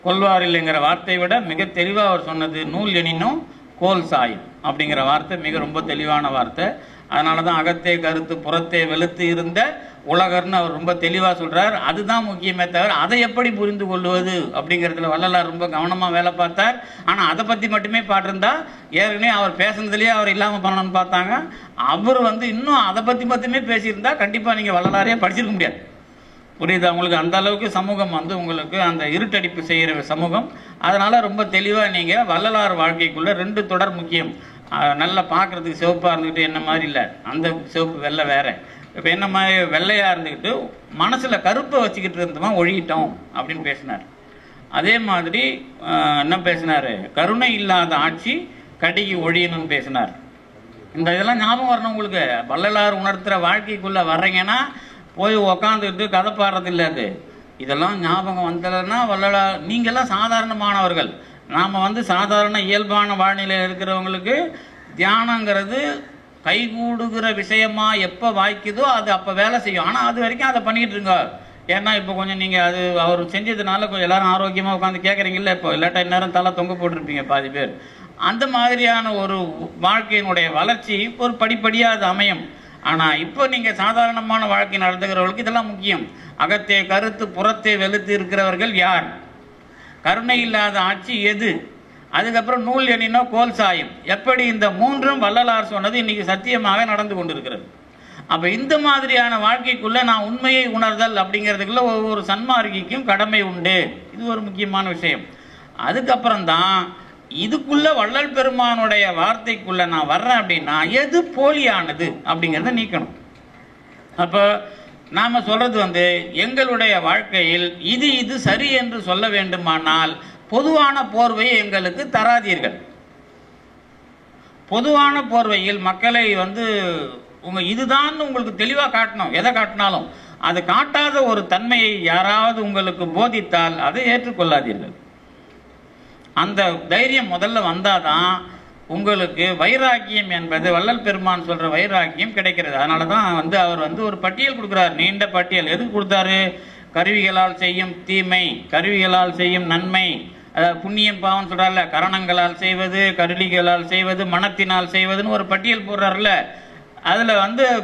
கொள்வார் இல்லைங்கிற வார்த்தையை விட மிக தெளிவாக அவர் சொன்னது நூல் எனினும் கோல் சாயும் அப்படிங்கிற வார்த்தை மிக ரொம்ப தெளிவான வார்த்தை. அதனால தான் அகத்தே கருத்து புறத்தே வெளுத்து இருந்த உலகர்னு அவர் ரொம்ப தெளிவாக சொல்கிறார். அதுதான் முக்கியமே தவிர அதை எப்படி புரிந்து கொள்வது அப்படிங்கிறதுல வள்ளலார் ரொம்ப கவனமாக வேலை பார்த்தார். ஆனால் அதை பற்றி மட்டுமே பாட்டிருந்தா ஏற்கனவே அவர் பேசுனதுலேயே அவர் இல்லாமல் பண்ணணும்னு பார்த்தாங்க. அவர் இன்னும் அதை பற்றி மட்டுமே பேசியிருந்தா கண்டிப்பாக நீங்கள் வள்ளலாரையே படிச்சிருக்க முடியாது. புரியுது உங்களுக்கு? அந்த அளவுக்கு சமூகம் உங்களுக்கு அந்த இருட்டடிப்பு செய்கிற சமூகம். அதனால் ரொம்ப தெளிவாக நீங்கள் வள்ளலார் வாழ்க்கைக்குள்ளே ரெண்டு தொடர் முக்கியம். நல்லா பார்க்குறதுக்கு சிவப்பாக இருந்துக்கிட்டு என்ன மாதிரி இல்லை, அந்த சிவப்பு வெள்ளை வேறு. இப்போ என்ன மாதிரி வெள்ளையாக இருந்துக்கிட்டு மனசில் கருப்பை வச்சுக்கிட்டு இருந்தோமா ஒழியிட்டோம் அப்படின்னு பேசினார். அதே மாதிரி என்ன பேசினார்? கருணை இல்லாத ஆட்சி கடிக்கு ஒழியணும்னு பேசினார். இந்த இதெல்லாம் ஞாபகம் வரணும் உங்களுக்கு. வள்ளலார் உணர்த்துகிற வாழ்க்கைக்குள்ளே வர்றீங்கன்னா போய் உக்காந்துக்கிட்டு கதை பாடுறது இல்லை. அது இதெல்லாம் ஞாபகம் வந்தலைன்னா வள்ளலார் நீங்கள்லாம் சாதாரணமானவர்கள். நாம் சாதாரண இயல்பான வாழ்நிலையில் இருக்கிறவங்களுக்கு தியானங்கிறது கைகூடுகிற விஷயமா எப்போ வாய்க்குதோ அது அப்போ வேலை செய்யும். ஆனால் அது வரைக்கும் அதை பண்ணிக்கிட்டு இருங்க. ஏன்னா இப்போ கொஞ்சம் நீங்கள் அது அவர் செஞ்சதுனால கொஞ்சம் எல்லாரும் ஆரோக்கியமாக உட்காந்து கேட்குறீங்களா? இப்போ இல்லாட்டா இந்நேரம் தலை தொங்க போட்டிருப்பீங்க பாதி பேர். அந்த மாதிரியான ஒரு வாழ்க்கையினுடைய வளர்ச்சி ஒரு படிப்படியாக அது அமையும். ஆனால் இப்போ நீங்கள் சாதாரணமான வாழ்க்கை நடத்துகிறவர்களுக்கு இதெல்லாம் முக்கியம். அகத்தே கருத்து புறத்தே வெளுத்து இருக்கிறவர்கள் யார்? கருணை இல்லாத ஆட்சி எது? அதுக்கப்புறம் நூல் எண்ணினோ கோல் சாயும். எப்படி இந்த மூன்றும் வள்ளலார் சொன்னது இன்னைக்கு சத்தியமாக நடந்து கொண்டிருக்கிறது. அப்போ இந்த மாதிரியான வாழ்க்கைக்குள்ளே நான் உண்மையை உணர்தல் அப்படிங்கிறதுக்குள்ள ஒவ்வொரு சன்மார்க்கிக்கும் கடமை உண்டு. இது ஒரு முக்கியமான விஷயம். அதுக்கப்புறம் தான் இதுக்குள்ள வள்ளல் பெருமானுடைய வார்த்தைக்குள்ள நான் வர்றேன் அப்படின்னா எது போலியானது அப்படிங்கிறத நீக்கணும். அப்போ நாம் சொல்றது எங்களுடைய வாழ்க்கையில் இது சரி என்று சொல்ல வேண்டுமானால் பொதுவான போர்வையை எங்களுக்கு தராதீர்கள். பொதுவான போர்வையில் மக்களை இதுதான் உங்களுக்கு தெளிவாக காட்டணும். எதை காட்டினாலும் அது காட்டாத ஒரு தன்மையை யாராவது உங்களுக்கு போதித்தால் அதை ஏற்றுக்கொள்ளாதீர்கள். அந்த தைரியம் முதல்ல வந்தாதான் உங்களுக்கு வைராக்கியம் என்பது வள்ளல் பெருமான் சொல்ற வைராக்கியம் கிடைக்கிறது. அதனால தான் அவர் ஒரு பட்டியல் கொடுக்குறார், நீண்ட பட்டியல். எதுக்கு கொடுத்தாரு? கருவிகளால் செய்யும் தீமை, கருவிகளால் செய்யும் நன்மை, அதாவது புண்ணியம் பாவம் சொல்றாருல, கரணங்களால் செய்வது, கருவிகளால் செய்வது, மனத்தினால் செய்வதுன்னு ஒரு பட்டியல் போடுறாருல. அதுல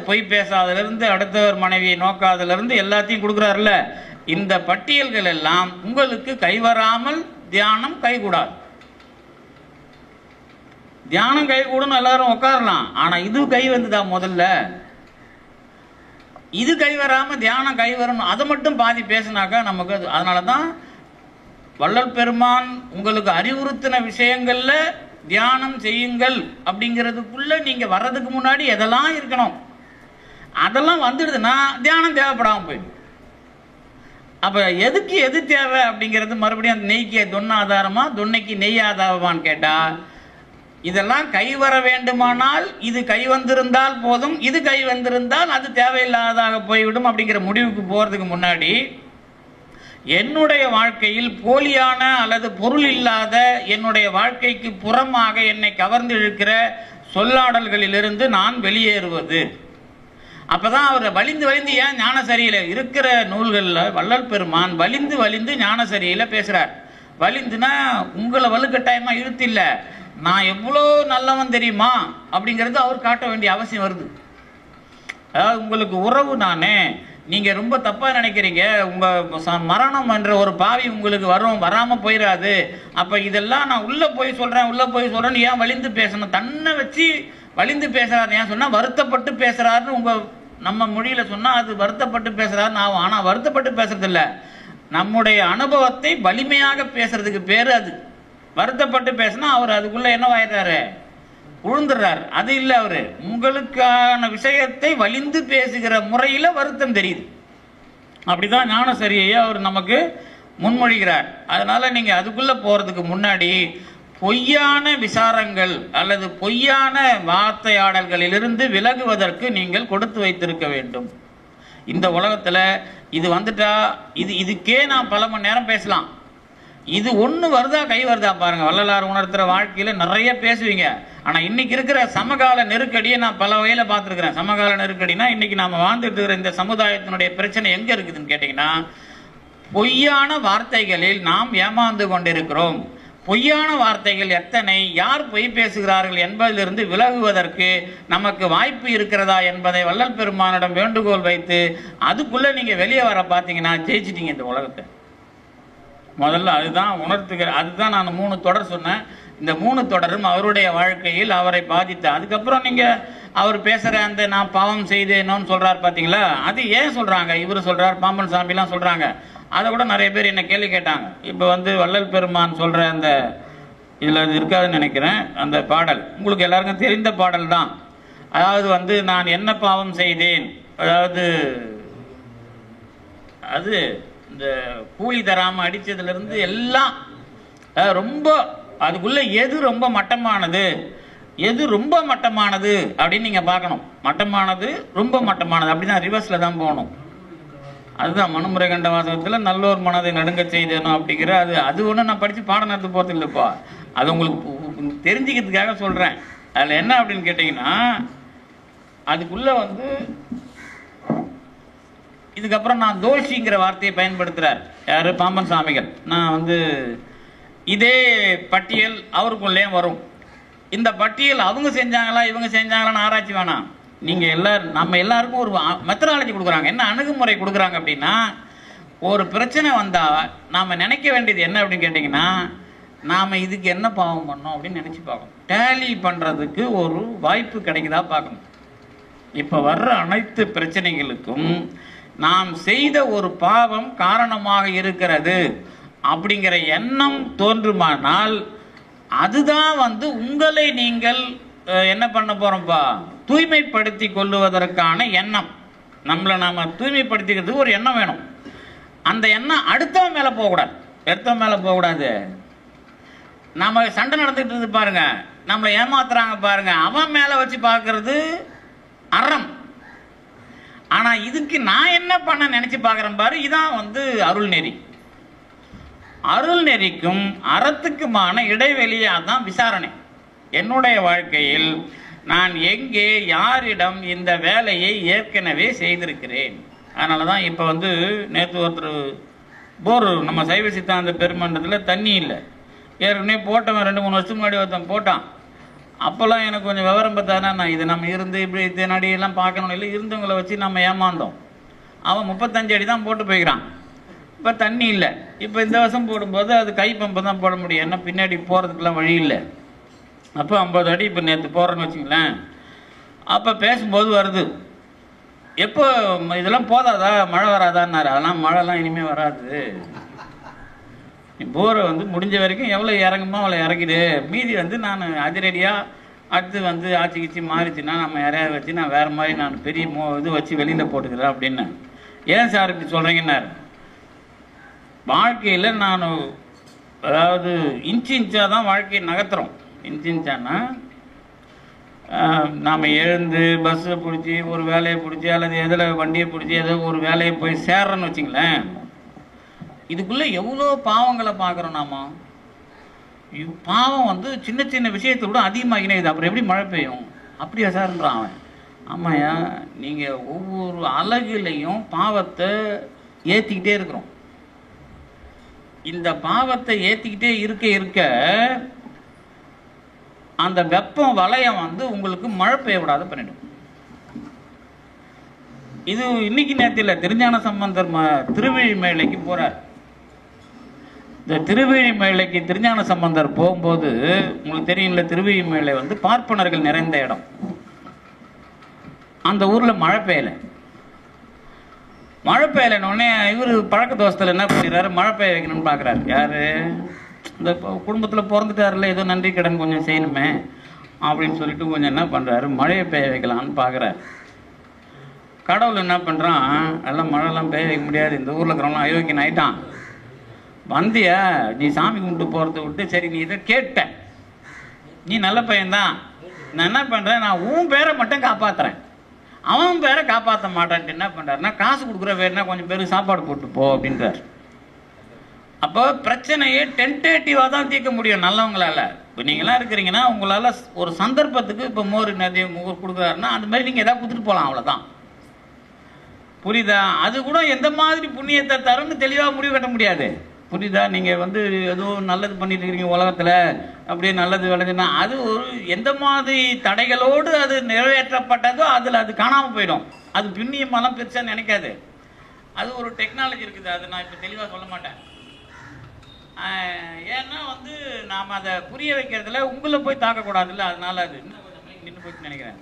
பொய் பேசாதிலிருந்து அடுத்தவர் மனைவியை நோக்காதிலிருந்து எல்லாத்தையும் கொடுக்குறாருல. இந்த பட்டியல்கள் எல்லாம் உங்களுக்கு கைவராமல் தியானம் கைகூடாது. தியானம் கைகூடணும், எல்லாரும் உட்காரலாம். ஆனா இது கை வந்துதா? முதல்ல இது கை வராம தியானம் கை வரணும். அதை மட்டும் பாதி பேசினாக்கா நமக்கு அதனாலதான் வள்ளல் பெருமான் உங்களுக்கு அறிவுறுத்தின விஷயங்கள்ல தியானம் செய்யுங்கள் அப்படிங்கிறதுக்குள்ள நீங்க வர்றதுக்கு முன்னாடி எதெல்லாம் இருக்கணும் அதெல்லாம் வந்துடுதுன்னா தியானம் தேவைப்படாம போயிடும். அப்ப எதுக்கு எது தேவை அப்படிங்கிறது மறுபடியும் அந்த நெய்க்கு தொன்ன ஆதாரமா தொன்னைக்கு நெய் ஆதாரமான்னு கேட்டா, இதெல்லாம் கை வர வேண்டுமானால் இது கை வந்திருந்தால் போதும், இது கை வந்திருந்தால் அது தேவையில்லாததாக போய்விடும் அப்படிங்கிற முடிவுக்கு போறதுக்கு முன்னாடி என்னுடைய வாழ்க்கையில் போலியான அல்லது பொருள் இல்லாத என்னுடைய வாழ்க்கைக்கு புறமாக என்னை கவர்ந்து இழுக்கிற சொல்லாடல்களிலிருந்து நான் வெளியேறுவது. அப்பதான் அவர் வலிந்து வலிந்து ஏன் ஞானசரியில இருக்கிற நூல்கள்ல வள்ளல் பெருமான் வலிந்து வலிந்து ஞானசரியில பேசுறார். வலிந்துனா உங்களை வலுக்கட்டாயமா இழுத்து இல்ல, நான் எவ்வளோ நல்லவன் தெரியுமா அப்படிங்கிறது அவர் காட்ட வேண்டிய அவசியம் வருது. அதாவது உங்களுக்கு உறவு நானே, நீங்க ரொம்ப தப்பா நினைக்கிறீங்க, உங்க மரணம் என்ற ஒரு பாவி உங்களுக்கு வரும், வராம போயிடாது. அப்ப இதெல்லாம் நான் உள்ள போய் சொல்றேன்னு ஏன் வலிந்து பேசணும்? தன்னை வச்சு வலிந்து பேசுறாரு ஏன் சொன்னா வருத்தப்பட்டு பேசுறாருன்னு உங்க நம்ம மொழியில சொன்னா அது வருத்தப்பட்டு பேசுறாருன்னு ஆகும். ஆனா வருத்தப்பட்டு பேசுறது இல்ல, நம்முடைய அனுபவத்தை வலிமையாக பேசுறதுக்கு பேரு அது. வருத்தப்பட்டு பேசினா அவர் அதுக்குள்ள என்னவாயிடுறாரு, உழுந்துடுறாரு. அது இல்லை, அவரு உங்களுக்கான விஷயத்தை வலிந்து பேசுகிற முறையில வருத்தம் தெரியுது. அப்படிதான் ஞானசரியை அவர் நமக்கு முன்மொழிகிறார். அதனால நீங்க அதுக்குள்ள போறதுக்கு முன்னாடி பொய்யான விசாரங்கள் அல்லது பொய்யான வார்த்தையாடல்களிலிருந்து விலகுவதற்கு நீங்கள் கொடுத்து வைத்திருக்க வேண்டும். இந்த உலகத்துல இது வந்துட்டா இதுக்கே நான் பல மணி நேரம் பேசலாம். இது ஒண்ணு வருதா கை வருதா பாருங்க. வள்ளலார் உணர்த்துற வாழ்க்கையில நிறைய பேசுவீங்க. ஆனா இன்னைக்கு இருக்கிற சமகால நெருக்கடியை நான் பல வகையில பார்த்துருக்கிறேன். சமகால நெருக்கடினா இன்னைக்கு நாம வாழ்ந்துட்டு இருக்கிற இந்த சமுதாயத்தினுடைய பிரச்சனை எங்க இருக்குதுன்னு கேட்டீங்கன்னா, பொய்யான வார்த்தைகளில் நாம் ஏமாந்து கொண்டிருக்கிறோம். பொய்யான வார்த்தைகள் எத்தனை, யார் பொய் பேசுகிறார்கள் என்பதிலிருந்து விலகுவதற்கு நமக்கு வாய்ப்பு இருக்கிறதா என்பதை வள்ளல் பெருமானிடம் வேண்டுகோள் வைத்து அதுக்குள்ள நீங்க வெளியே வர பார்த்தீங்கன்னா ஜெயிச்சிட்டீங்க இந்த உலகத்தை. முதல்ல அதுதான் உணர்த்துகிற. அதுதான் நான் 3 தொடர் சொன்னேன். இந்த 3 தொடரும் அவருடைய வாழ்க்கையில் அவரை பாதித்த. அதுக்கப்புறம் நீங்க அவர் பேசுற அந்த நான் பாவம் செய்தேனோன்னு சொல்றாரு பாத்தீங்களா, அது ஏன் சொல்றாங்க, இவரு சொல்றாரு, பாம்பன் சாமிலாம் சொல்றாங்க. அதை கூட நிறைய பேர் என்ன கேள்வி கேட்டாங்க. இப்போ வள்ளல் பெருமான் சொல்ற அந்த இதுல இருக்காதுன்னு நினைக்கிறேன். அந்த பாடல் உங்களுக்கு எல்லாருக்கும் தெரிந்த பாடல் தான். அதாவது நான் என்ன பாவம் செய்தேன், அதாவது அது இந்த கூலி தராம அடிச்சதுல இருந்து எல்லாம் ரொம்ப அதுக்குள்ள எது ரொம்ப மட்டமானது, எது ரொம்ப மட்டமானது அப்படின்னு நீங்க பார்க்கணும். மட்டமானது ரொம்ப மட்டமானது அப்படின்னா ரிவர்ஸ்ல தான் போகணும். அதுதான் மனுமுறை கண்ட வாசகத்துல நல்லோர் மனதை நடுங்க செய்தேனும் அப்படிங்கிற அது ஒண்ணு நான் படிச்சு பாடம் நடத்த போறது இல்லைப்பா. அது உங்களுக்கு தெரிஞ்சுக்கிறதுக்காக சொல்றேன். அதுல என்ன அப்படின்னு கேட்டீங்கன்னா, அதுக்குள்ள இதுக்கப்புறம் நான் தோஷிங்கிற வார்த்தையை பயன்படுத்துறார் யாரு, பாம்பன் சாமிகள். நான் இதே பட்டியல் அவருக்குள்ளே வரும். இந்த பட்டியல் அவங்க செஞ்சாங்களா இவங்க செஞ்சாங்களான்னு ஆராய்ச்சி வேணாம். நீங்க நம்ம எல்லாருக்கும் ஒரு மெத்தடாலஜி கொடுக்குறாங்க. என்ன அணுகுமுறை கொடுக்குறாங்க அப்படின்னா, ஒரு பிரச்சனை வந்தா நாம நினைக்க வேண்டியது என்ன அப்படின்னு கேட்டீங்கன்னா, நாம இதுக்கு என்ன பாவம் பண்ணோம் அப்படின்னு நினைச்சு பார்க்கணும். டேலி பண்றதுக்கு ஒரு வாய்ப்பு கிடைக்குதா பார்க்கணும். இப்ப வர்ற அனைத்து பிரச்சனைகளுக்கும் நாம் செய்த ஒரு பாவம் காரணமாக இருக்கிறது அப்படிங்கிற எண்ணம் தோன்றுமானால் அதுதான் உங்களை நீங்கள் என்ன பண்ண போறோம்ப்பா, தூய்மைப்படுத்தி கொள்ளுவதற்கான எண்ணம். நம்மளை நாம தூய்மைப்படுத்திக்கிறதுக்கு ஒரு எண்ணம் வேணும். அந்த எண்ணம் அடுத்தவன் மேல போகக்கூடாது, எடுத்தவன் மேல போகக்கூடாது. நாம சண்டை நடந்துட்டு இருந்து பாருங்க, நம்மளை ஏமாத்துறாங்க பாருங்க, அவன் மேல வச்சு பார்க்கறது அறம். ஆனா இதுக்கு நான் என்ன பண்ண நினைச்சு பார்க்கிறேன் பாரு, இதான் அருள் நெறி. அருள் நெறிக்கும் அறத்துக்குமான இடைவெளியா தான் விசாரணை. என்னுடைய வாழ்க்கையில் நான் எங்கே யாரிடம் இந்த வேலையை ஏற்கனவே செய்திருக்கிறேன். அதனாலதான் இப்ப நேற்று ஒருத்தர் போர் நம்ம சைவ சித்தாந்த பெருமன்றத்தில் தண்ணி இல்லை, ஏற்கனவே போட்டவன் 2-3 வருஷத்துக்கு முன்னாடி ஒருத்தன் போட்டான். அப்போல்லாம் எனக்கு கொஞ்சம் விவரம் பார்த்தானா, நான் இது நம்ம இருந்து இப்படி தினாடி எல்லாம் பார்க்கணும் இல்லை, இருந்தவங்களை வச்சு நம்ம ஏமாந்தோம். அவன் 35 அடி தான் போட்டு போய்க்கிறான். இப்போ தண்ணி இல்லை. இப்போ இந்த வருஷம் போடும்போது அது கை பம்பை தான் போட முடியும், ஏன்னா பின்னாடி போகிறதுக்கெல்லாம் வழி இல்லை. அப்போ 50 அடி இப்போ நேற்று போடுறேன்னு வச்சுங்களேன். அப்போ பேசும்போது வருது, எப்போ இதெல்லாம் போதாதா, மழை வராதான்னாரு. அதெல்லாம் மழைலாம் இனிமேல் வராது, போரை முடிஞ்ச வரைக்கும் எவ்வளோ இறங்குமோ அவ்வளோ இறங்கிடு, மீதி நான் அதிரடியாக அடுத்து ஆட்சி கிச்சி மாறிச்சுன்னா நம்ம யாரையாவது வச்சு நான் வேறு மாதிரி நான் பெரிய இது வச்சு வெளியில் போட்டுக்கிறேன் அப்படின்னு. ஏன் சார் இப்படி சொல்கிறீங்கன்னாரு. வாழ்க்கையில் நான் அதாவது இன்ச்சாக தான் வாழ்க்கையை நகர்த்துறோம். இன்ச்சானா நாம் எழுந்து பஸ்ஸை பிடிச்சி ஒரு வேலையை பிடிச்சி அல்லது எதில் வண்டியை பிடிச்சி ஏதோ ஒரு வேலையை போய் சேர்றோன்னு வச்சுங்களேன். இதுக்குள்ளே எவ்வளோ பாவங்களை பார்க்குறோம் நாம. பாவம் சின்ன சின்ன விஷயத்தை விட அதிகமாகினே இது. அப்புறம் எப்படி மழை பெய்யும் அப்படியா சார்ன்றான் அவன். ஆமாயா, நீங்கள் ஒவ்வொரு அலகுலையும் பாவத்தை ஏற்றிக்கிட்டே இருக்கிறோம். இந்த பாவத்தை ஏற்றிக்கிட்டே இருக்க இருக்க அந்த வெப்பம் வளையம் உங்களுக்கு மழை பெய்யப்படாத பண்ணிடும். இது இன்னைக்கு நேரத்தில் திருஞான சம்பந்தர் திருவிழிமேலைக்கு போறார். இந்த திருவிழிமேலைக்கு திருஞான சம்பந்தர் போகும்போது உங்களுக்கு தெரியும்ல, திருவிழிமேலை பார்ப்பனர்கள் நிறைந்த இடம். அந்த ஊரில் மழை பெய்யலை. மழை பெய்யலைன்னொடனே இவர் பழக்க தோசத்தில் என்ன பண்ணிடுறாரு, மழை பெய்ய வைக்கணும்னு பார்க்குறாரு. யார்? இந்த குடும்பத்தில் பிறந்துட்டாருல, ஏதோ நன்றி கடன் கொஞ்சம் செய்யணுமே அப்படின்னு சொல்லிட்டு கொஞ்சம் என்ன பண்ணுறாரு, மழையை பெய்ய வைக்கலான்னு பார்க்குறாரு. கடவுள் என்ன பண்ணுறான், எல்லாம் மழைலாம் பெய்ய வைக்க முடியாது, இந்த ஊரில் இருக்கிறவங்களாம் அயோக்கியன் ஆகிட்டான். வந்தியா நீ சாமி கும்பிட்டு போகிறத விட்டு, சரி நீ இதை கேட்ட, நீ நல்ல பையன்தான், நான் என்ன பண்ணுறேன், நான் உன் பேரை மட்டும் காப்பாற்றுறேன், அவன் பேரை காப்பாற்ற மாட்டான்ட்டு என்ன பண்ணுறாருன்னா, காசு கொடுக்குற வேறுனா கொஞ்சம் பேருக்கு சாப்பாடு போட்டு போ அப்படின்றார். அப்போ பிரச்சனையே டென்டேட்டிவாக தான் தீர்க்க முடியும் நல்லவங்களால. இப்போ நீங்களாம் இருக்கிறீங்கன்னா உங்களால் ஒரு சந்தர்ப்பத்துக்கு இப்போ மோர் நிறைய கொடுக்குறாருன்னா அந்த மாதிரி நீங்கள் எதாவது கொடுத்துட்டு போகலாம், அவ்வளோதான். புரியுதா? அது கூட எந்த மாதிரி புண்ணியத்தை தரும்னு தெளிவாக முடிவு கட்ட முடியாது. புரியுதா? நீங்கள் வந்து ஏதோ நல்லது பண்ணிட்டு இருக்கிறீங்க உலகத்தில், அப்படியே நல்லது விளைஞ்சுன்னா அது ஒரு எந்த மாதிரி தடைகளோடு அது நிறைவேற்றப்பட்டதோ அதில் அது காணாமல் போயிடும். அது புண்ணியமெல்லாம் பெருசாக நினைக்காது. அது ஒரு டெக்னாலஜி இருக்குது, அது நான் இப்போ தெளிவாக சொல்ல மாட்டேன். ஏன்னா வந்து நாம் அதை புரிய வைக்கிறதுல உங்களை போய் தாக்கக்கூடாதுல்ல, அதனால அது இன்னும் கொஞ்சம் நின்று போயிட்டு நினைக்கிறேன்.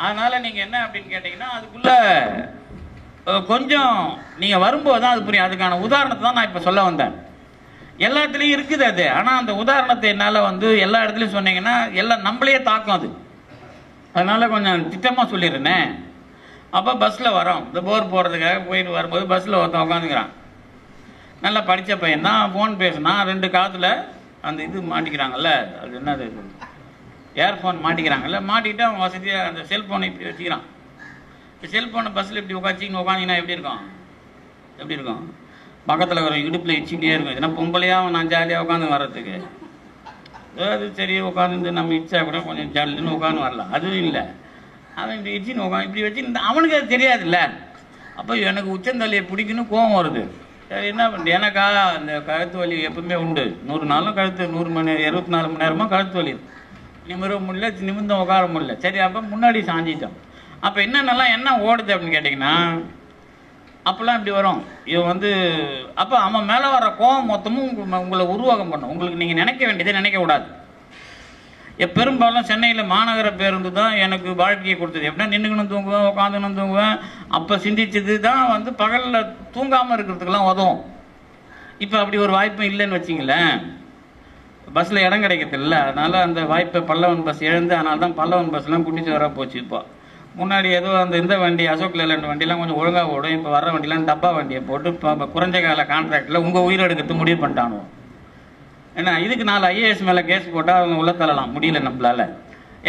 அதனால் நீங்கள் என்ன அப்படின்னு கேட்டிங்கன்னா, அதுக்குள்ளே கொஞ்சம் நீங்கள் வரும்போது தான் அது புரியும். அதுக்கான உதாரணத்தை தான் நான் இப்போ சொல்ல வந்தேன். எல்லாத்துலேயும் இருக்குது அது, ஆனால் அந்த உதாரணத்தை என்னால் வந்து எல்லா இடத்துலையும் சொன்னீங்கன்னா எல்லாம் நம்மளையே தாக்கும் அது. அதனால் கொஞ்சம் திட்டமாக சொல்லிடுறேனே. அப்போ பஸ்ஸில் வரோம், இந்த போர் போகிறதுக்காக போயிட்டு வரும்போது பஸ்ஸில் ஒருத்தன் உட்காந்துக்கிறான். நல்லா படித்த பையன் தான், ஃபோன் பேசுனா 2 காதில் அந்த இது மாட்டிக்கிறாங்கல்ல, அது என்னது ஏர்ஃபோன் மாட்டிக்கிறாங்கல்ல, மாட்டிக்கிட்டு அவன் வசதியாக அந்த செல்ஃபோனை இப்படி வச்சுக்கிறான். இப்போ செல்ஃபோனை பஸ்ஸில் இப்படி உட்காந்திங்கன்னா எப்படி இருக்கும்? எப்படி இருக்கும்? பக்கத்தில் வர இடுப்பில் வச்சுக்கிட்டே இருக்கும். ஏன்னா பொம்பளையாக நான் ஜாலியாக உட்காந்து வர்றதுக்கு அது சரி, உட்காந்து நம்ம இச்சா கூட கொஞ்சம் ஜாலின்னு உட்காந்து வரலாம். அதுவும் இல்லை, அவன் இப்படி இச்சின்னு உட்காந்து இப்படி வச்சு அவனுக்கு அது தெரியாதுல்ல. அப்போ எனக்கு உச்சந்தலையை பிடிக்குன்னு கோவம் வருது. சரி என்ன பண்ணுறது, எனக்கா அந்த கழுத்து வலி எப்பவுமே உண்டு. 100 நாளும் கழுத்து 100 மணி நேரம் 24 மணி நேரமாக கழுத்து வலி, நிமிர முடியல, நிமிர்ந்து உட்கார முடியல. சரி அப்போ முன்னாடி சாஞ்சிட்டோம். அப்போ என்னென்னலாம் என்ன ஓடுது அப்படின்னு கேட்டிங்கன்னா, அப்போல்லாம் இப்படி வரும். இவன் வந்து அப்போ அவன் மேலே வர கோவம் மொத்தமும் உங்களை உருவாக்கம் பண்ணும். உங்களுக்கு நீங்கள் நினைக்க வேண்டியதை நினைக்கக்கூடாது. பெரும்பாலும் சென்னையில் மாநகர பேருந்து தான் எனக்கு வாழ்க்கையை கொடுத்தது. எப்படின்னா நின்றுக்கணும் தூங்குவேன், உட்காந்துக்கணும் தூங்குவேன். அப்போ சிந்திச்சது தான் வந்து பகலில் தூங்காமல் இருக்கிறதுக்கெல்லாம் உதவும். இப்போ அப்படி ஒரு வாய்ப்பும் இல்லைன்னு வச்சிங்களேன். பஸ்ஸில் இடம் கிடைக்கிறதில்ல, அதனால் அந்த வாய்ப்பை பல்லவன் பஸ் இழந்து, அதனால தான் பல்லவன் பஸ்லாம் குட்டிச்சு வர போச்சு. இப்போ முன்னாடி ஏதோ அந்த இந்த வண்டி அசோக் லேலண்ட் வண்டிலாம் கொஞ்சம் ஒழுங்காக ஓடும். இப்போ வர வண்டிலாம் டப்பா வண்டியை போட்டு இப்போ குறைஞ்ச கால கான்ட்ராக்டில் உங்கள் உயிரை எடுக்கிறது முடிவு பண்ணிட்டானோ. ஏன்னா இதுக்கு 4 IAS மேலே கேஸ் போட்டால் அவங்க உள்ள தள்ளலாம், முடியல நம்மளால்.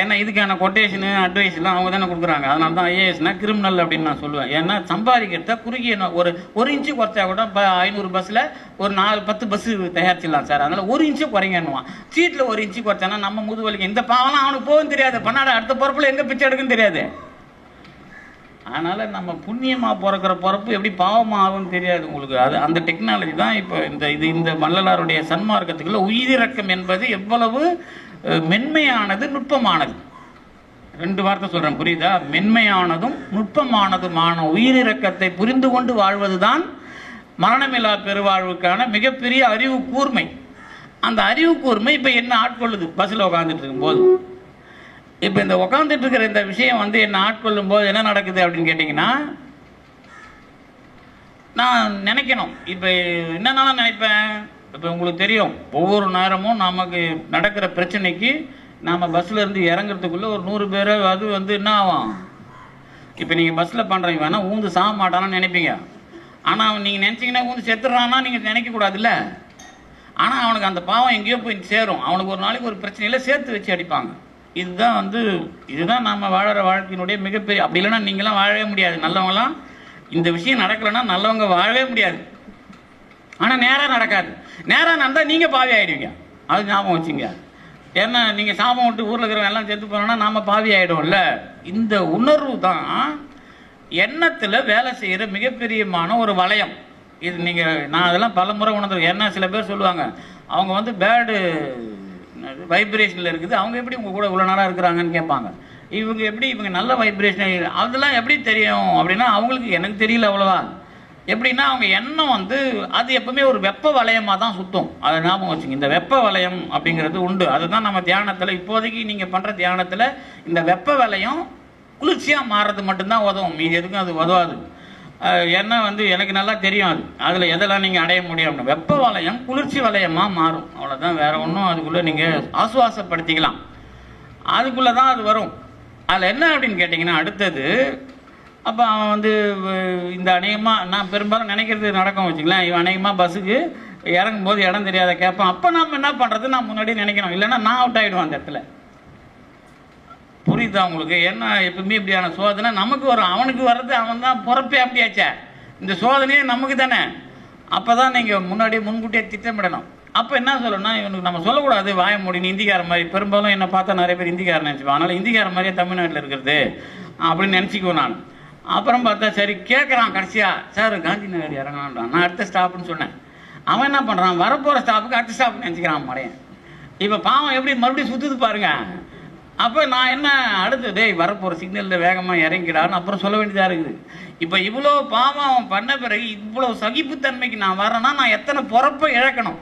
ஏன்னா இதுக்கான கொட்டேஷனு அட்வைஸ்லாம் அவங்க தானே கொடுக்குறாங்க. அதனால தான் IASனா கிரிமினல் அப்படின்னு நான் சொல்லுவேன். ஏன்னா சம்பாதிக்கிறத குறுகிய ஒரு இன்ச்சு குறைச்சா கூட 500 பஸ்ஸில் ஒரு 10 பஸ்ஸு தயாரிச்சிடலாம் சார். அதனால் 1 இன்ச்சு குறைங்கன்னுவான். சீட்டில் 1 இன்ச்சு குறைச்சானா நம்ம முதுவலிக்கு இந்த பாவம்லாம் அவனுக்கு போகும் தெரியாது, பண்ணாட அடுத்த பொறுப்பில் எங்கே பிச்சை எடுக்குன்னு தெரியாது. அதனால் நம்ம புண்ணியமாக பிறக்கிற பிறப்பு எப்படி பாவமாகும்னு தெரியாது உங்களுக்கு. அது அந்த டெக்னாலஜி தான் இப்போ இந்த வள்ளலாருடைய சன்மார்க்கத்துக்குள்ள உயிரிறக்கம் என்பது எவ்வளவு மென்மையானது, நுட்பமானது. 2 வார்த்தை சொல்கிறேன், புரியுதா? மென்மையானதும் நுட்பமானதுமான உயிரிறக்கத்தை புரிந்து கொண்டு வாழ்வதுதான் மரணமில்லா பெருவாழ்வுக்கான மிகப்பெரிய அறிவு கூர்மை. அந்த அறிவு கூர்மை இப்போ என்ன ஆட்கொள்ளுது பஸ்ஸில் உட்காந்துட்டு இருக்கும்போது. இப்போ இந்த உட்காந்துட்டு இருக்கிற இந்த விஷயம் வந்து என்ன ஆட்கொள்ளும் போது என்ன நடக்குது அப்படின்னு கேட்டிங்கன்னா, நான் நினைக்கணும். இப்போ என்னென்னாலும் நினைப்பேன். இப்போ உங்களுக்கு தெரியும், ஒவ்வொரு நேரமும் நமக்கு நடக்கிற பிரச்சனைக்கு நாம் பஸ்ஸில் இருந்து இறங்குறதுக்குள்ளே ஒரு 100 பேர் அது வந்து என்ன ஆகும். இப்போ நீங்கள் பஸ்ஸில் பண்ணுறீங்க வேணால் ஊந்து சாக மாட்டானான்னு நினைப்பீங்க. ஆனால் நீங்கள் நினச்சிங்கன்னா ஊந்து செத்துறான்னா நீங்கள் நினைக்கக்கூடாதுல்ல. ஆனால் அவனுக்கு அந்த பாவம் எங்கேயோ போய் சேரும். அவனுக்கு ஒரு நாளைக்கு ஒரு பிரச்சனையில் சேர்த்து வச்சு அடிப்பாங்க. இதுதான் நாம் வாழற வாழ்க்கையினுடைய மிகப்பெரிய. அப்படி இல்லைன்னா நீங்களாம் வாழவே முடியாது. நல்லவங்களாம் இந்த விஷயம் நடக்கலைன்னா நல்லவங்க வாழவே முடியாது. ஆனால் நேராக நடக்காது. நேராக நடந்தால் நீங்கள் பாவி ஆகிடுவீங்க, அது ஞாபகம் வச்சுங்க. ஏன்னா நீங்கள் சாபம் விட்டு ஊரில் இருக்கிறவங்க எல்லாம் செத்து போனோன்னா நாம் பாவி ஆகிடும்ல. இந்த உணர்வு தான் எண்ணத்தில் வேலை செய்கிற மிகப்பெரியமான ஒரு வளையம். இது நான் அதெல்லாம் பல முறை உணர்ந்துருக்கேன். ஏன்னா சில பேர் சொல்லுவாங்க அவங்க வந்து பேடு வைப்ரேஷனில் இருக்குது, அவங்க எப்படி உங்கள் கூட இவ்வளோ நாளாக இருக்கிறாங்கன்னு கேட்பாங்க. இவங்க நல்ல வைப்ரேஷன் அதெல்லாம் எப்படி தெரியும் அப்படின்னா, அவங்களுக்கு எனக்கு தெரியல அவ்வளோவா. எப்படின்னா அவங்க எண்ணம் வந்து அது எப்பவுமே ஒரு வெப்ப வளையமாக தான் சுற்றும். அதை ஞாபகம் வச்சுங்க. இந்த வெப்ப வளையம் அப்படிங்கிறது உண்டு. அதுதான் நம்ம தியானத்தில் இப்போதைக்கு நீங்கள் பண்ணுற தியானத்தில் இந்த வெப்ப வளையம் குளிர்ச்சியாக மாறுறது மட்டும்தான் உதவும், மீது எதுக்கும் அது உதவாது. ஏன்னா எனக்கு நல்லா தெரியும் அதில் எதெல்லாம் நீங்கள் அடைய முடியும். வெப்ப வலயம் குளிர்ச்சி வலயமாக மாறும், அவ்வளோதான். வேறு ஒன்றும் அதுக்குள்ளே நீங்கள் ஆசுவாசப்படுத்திக்கலாம், அதுக்குள்ளே தான் அது வரும். அதில் என்ன அப்படின்னு கேட்டிங்கன்னா அடுத்தது, அப்போ அவன் இந்த அநேகமாக நான் பெரும்பாலும் நினைக்கிறது நடக்கும் வச்சுக்கலாம், இவன் அநேகமாக பஸ்ஸுக்கு இறங்கும்போது இடம் தெரியாத கேட்பான். அப்போ நம்ம என்ன பண்ணுறது, நான் முன்னாடியே நினைக்கணும், இல்லைன்னா நான் அவுட் ஆகிடுவேன் அந்த இடத்துல. புரியுதா உங்களுக்கு? ஏன்னா எப்பவுமே இப்படியான சோதனை நமக்கு வரும், அவனுக்கு வர்றது அவன் தான் பிறப்பே அப்படியாச்சே, இந்த சோதனையே நமக்கு தானே. அப்போ தான் நீங்கள் முன்கூட்டியே திட்டமிடணும். அப்போ என்ன சொல்லணும்னா, இவனுக்கு நம்ம சொல்லக்கூடாது வாய முடியும் இந்திக்கார மாதிரி. பெரும்பாலும் என்னை பார்த்தா நிறைய பேர் இந்திக்காரன் நினச்சிப்பேன், அதனால் இந்திக்கார மாதிரியே தமிழ்நாட்டில் இருக்கிறது அப்படின்னு நினச்சிக்குவேன் நான். அப்புறம் பார்த்தா சரி கேட்குறான் கடைசியாக, சார் காந்தி நகர் இறங்கலான்றான். நான் அடுத்த ஸ்டாப்புன்னு சொன்னேன். அவன் என்ன பண்ணுறான், வரப்போகிற ஸ்டாப்புக்கு அடுத்த ஸ்டாப்னு நினச்சிக்கிறான் மடையன். இப்போ பாவம் எப்படி மறுபடியும் சுற்றுது பாருங்க. அப்போ நான் என்ன அடுத்து வரப்போகிற சிக்னலில் வேகமாக இறங்கிடான்னு அப்புறம் சொல்ல வேண்டியதாக இருக்குது. இப்போ இவ்வளோ பாவம் பண்ண பிறகு இவ்வளோ சகிப்புத்தன்மைக்கு நான் வரேன்னா நான் எத்தனை பொறப்பை இழக்கணும்.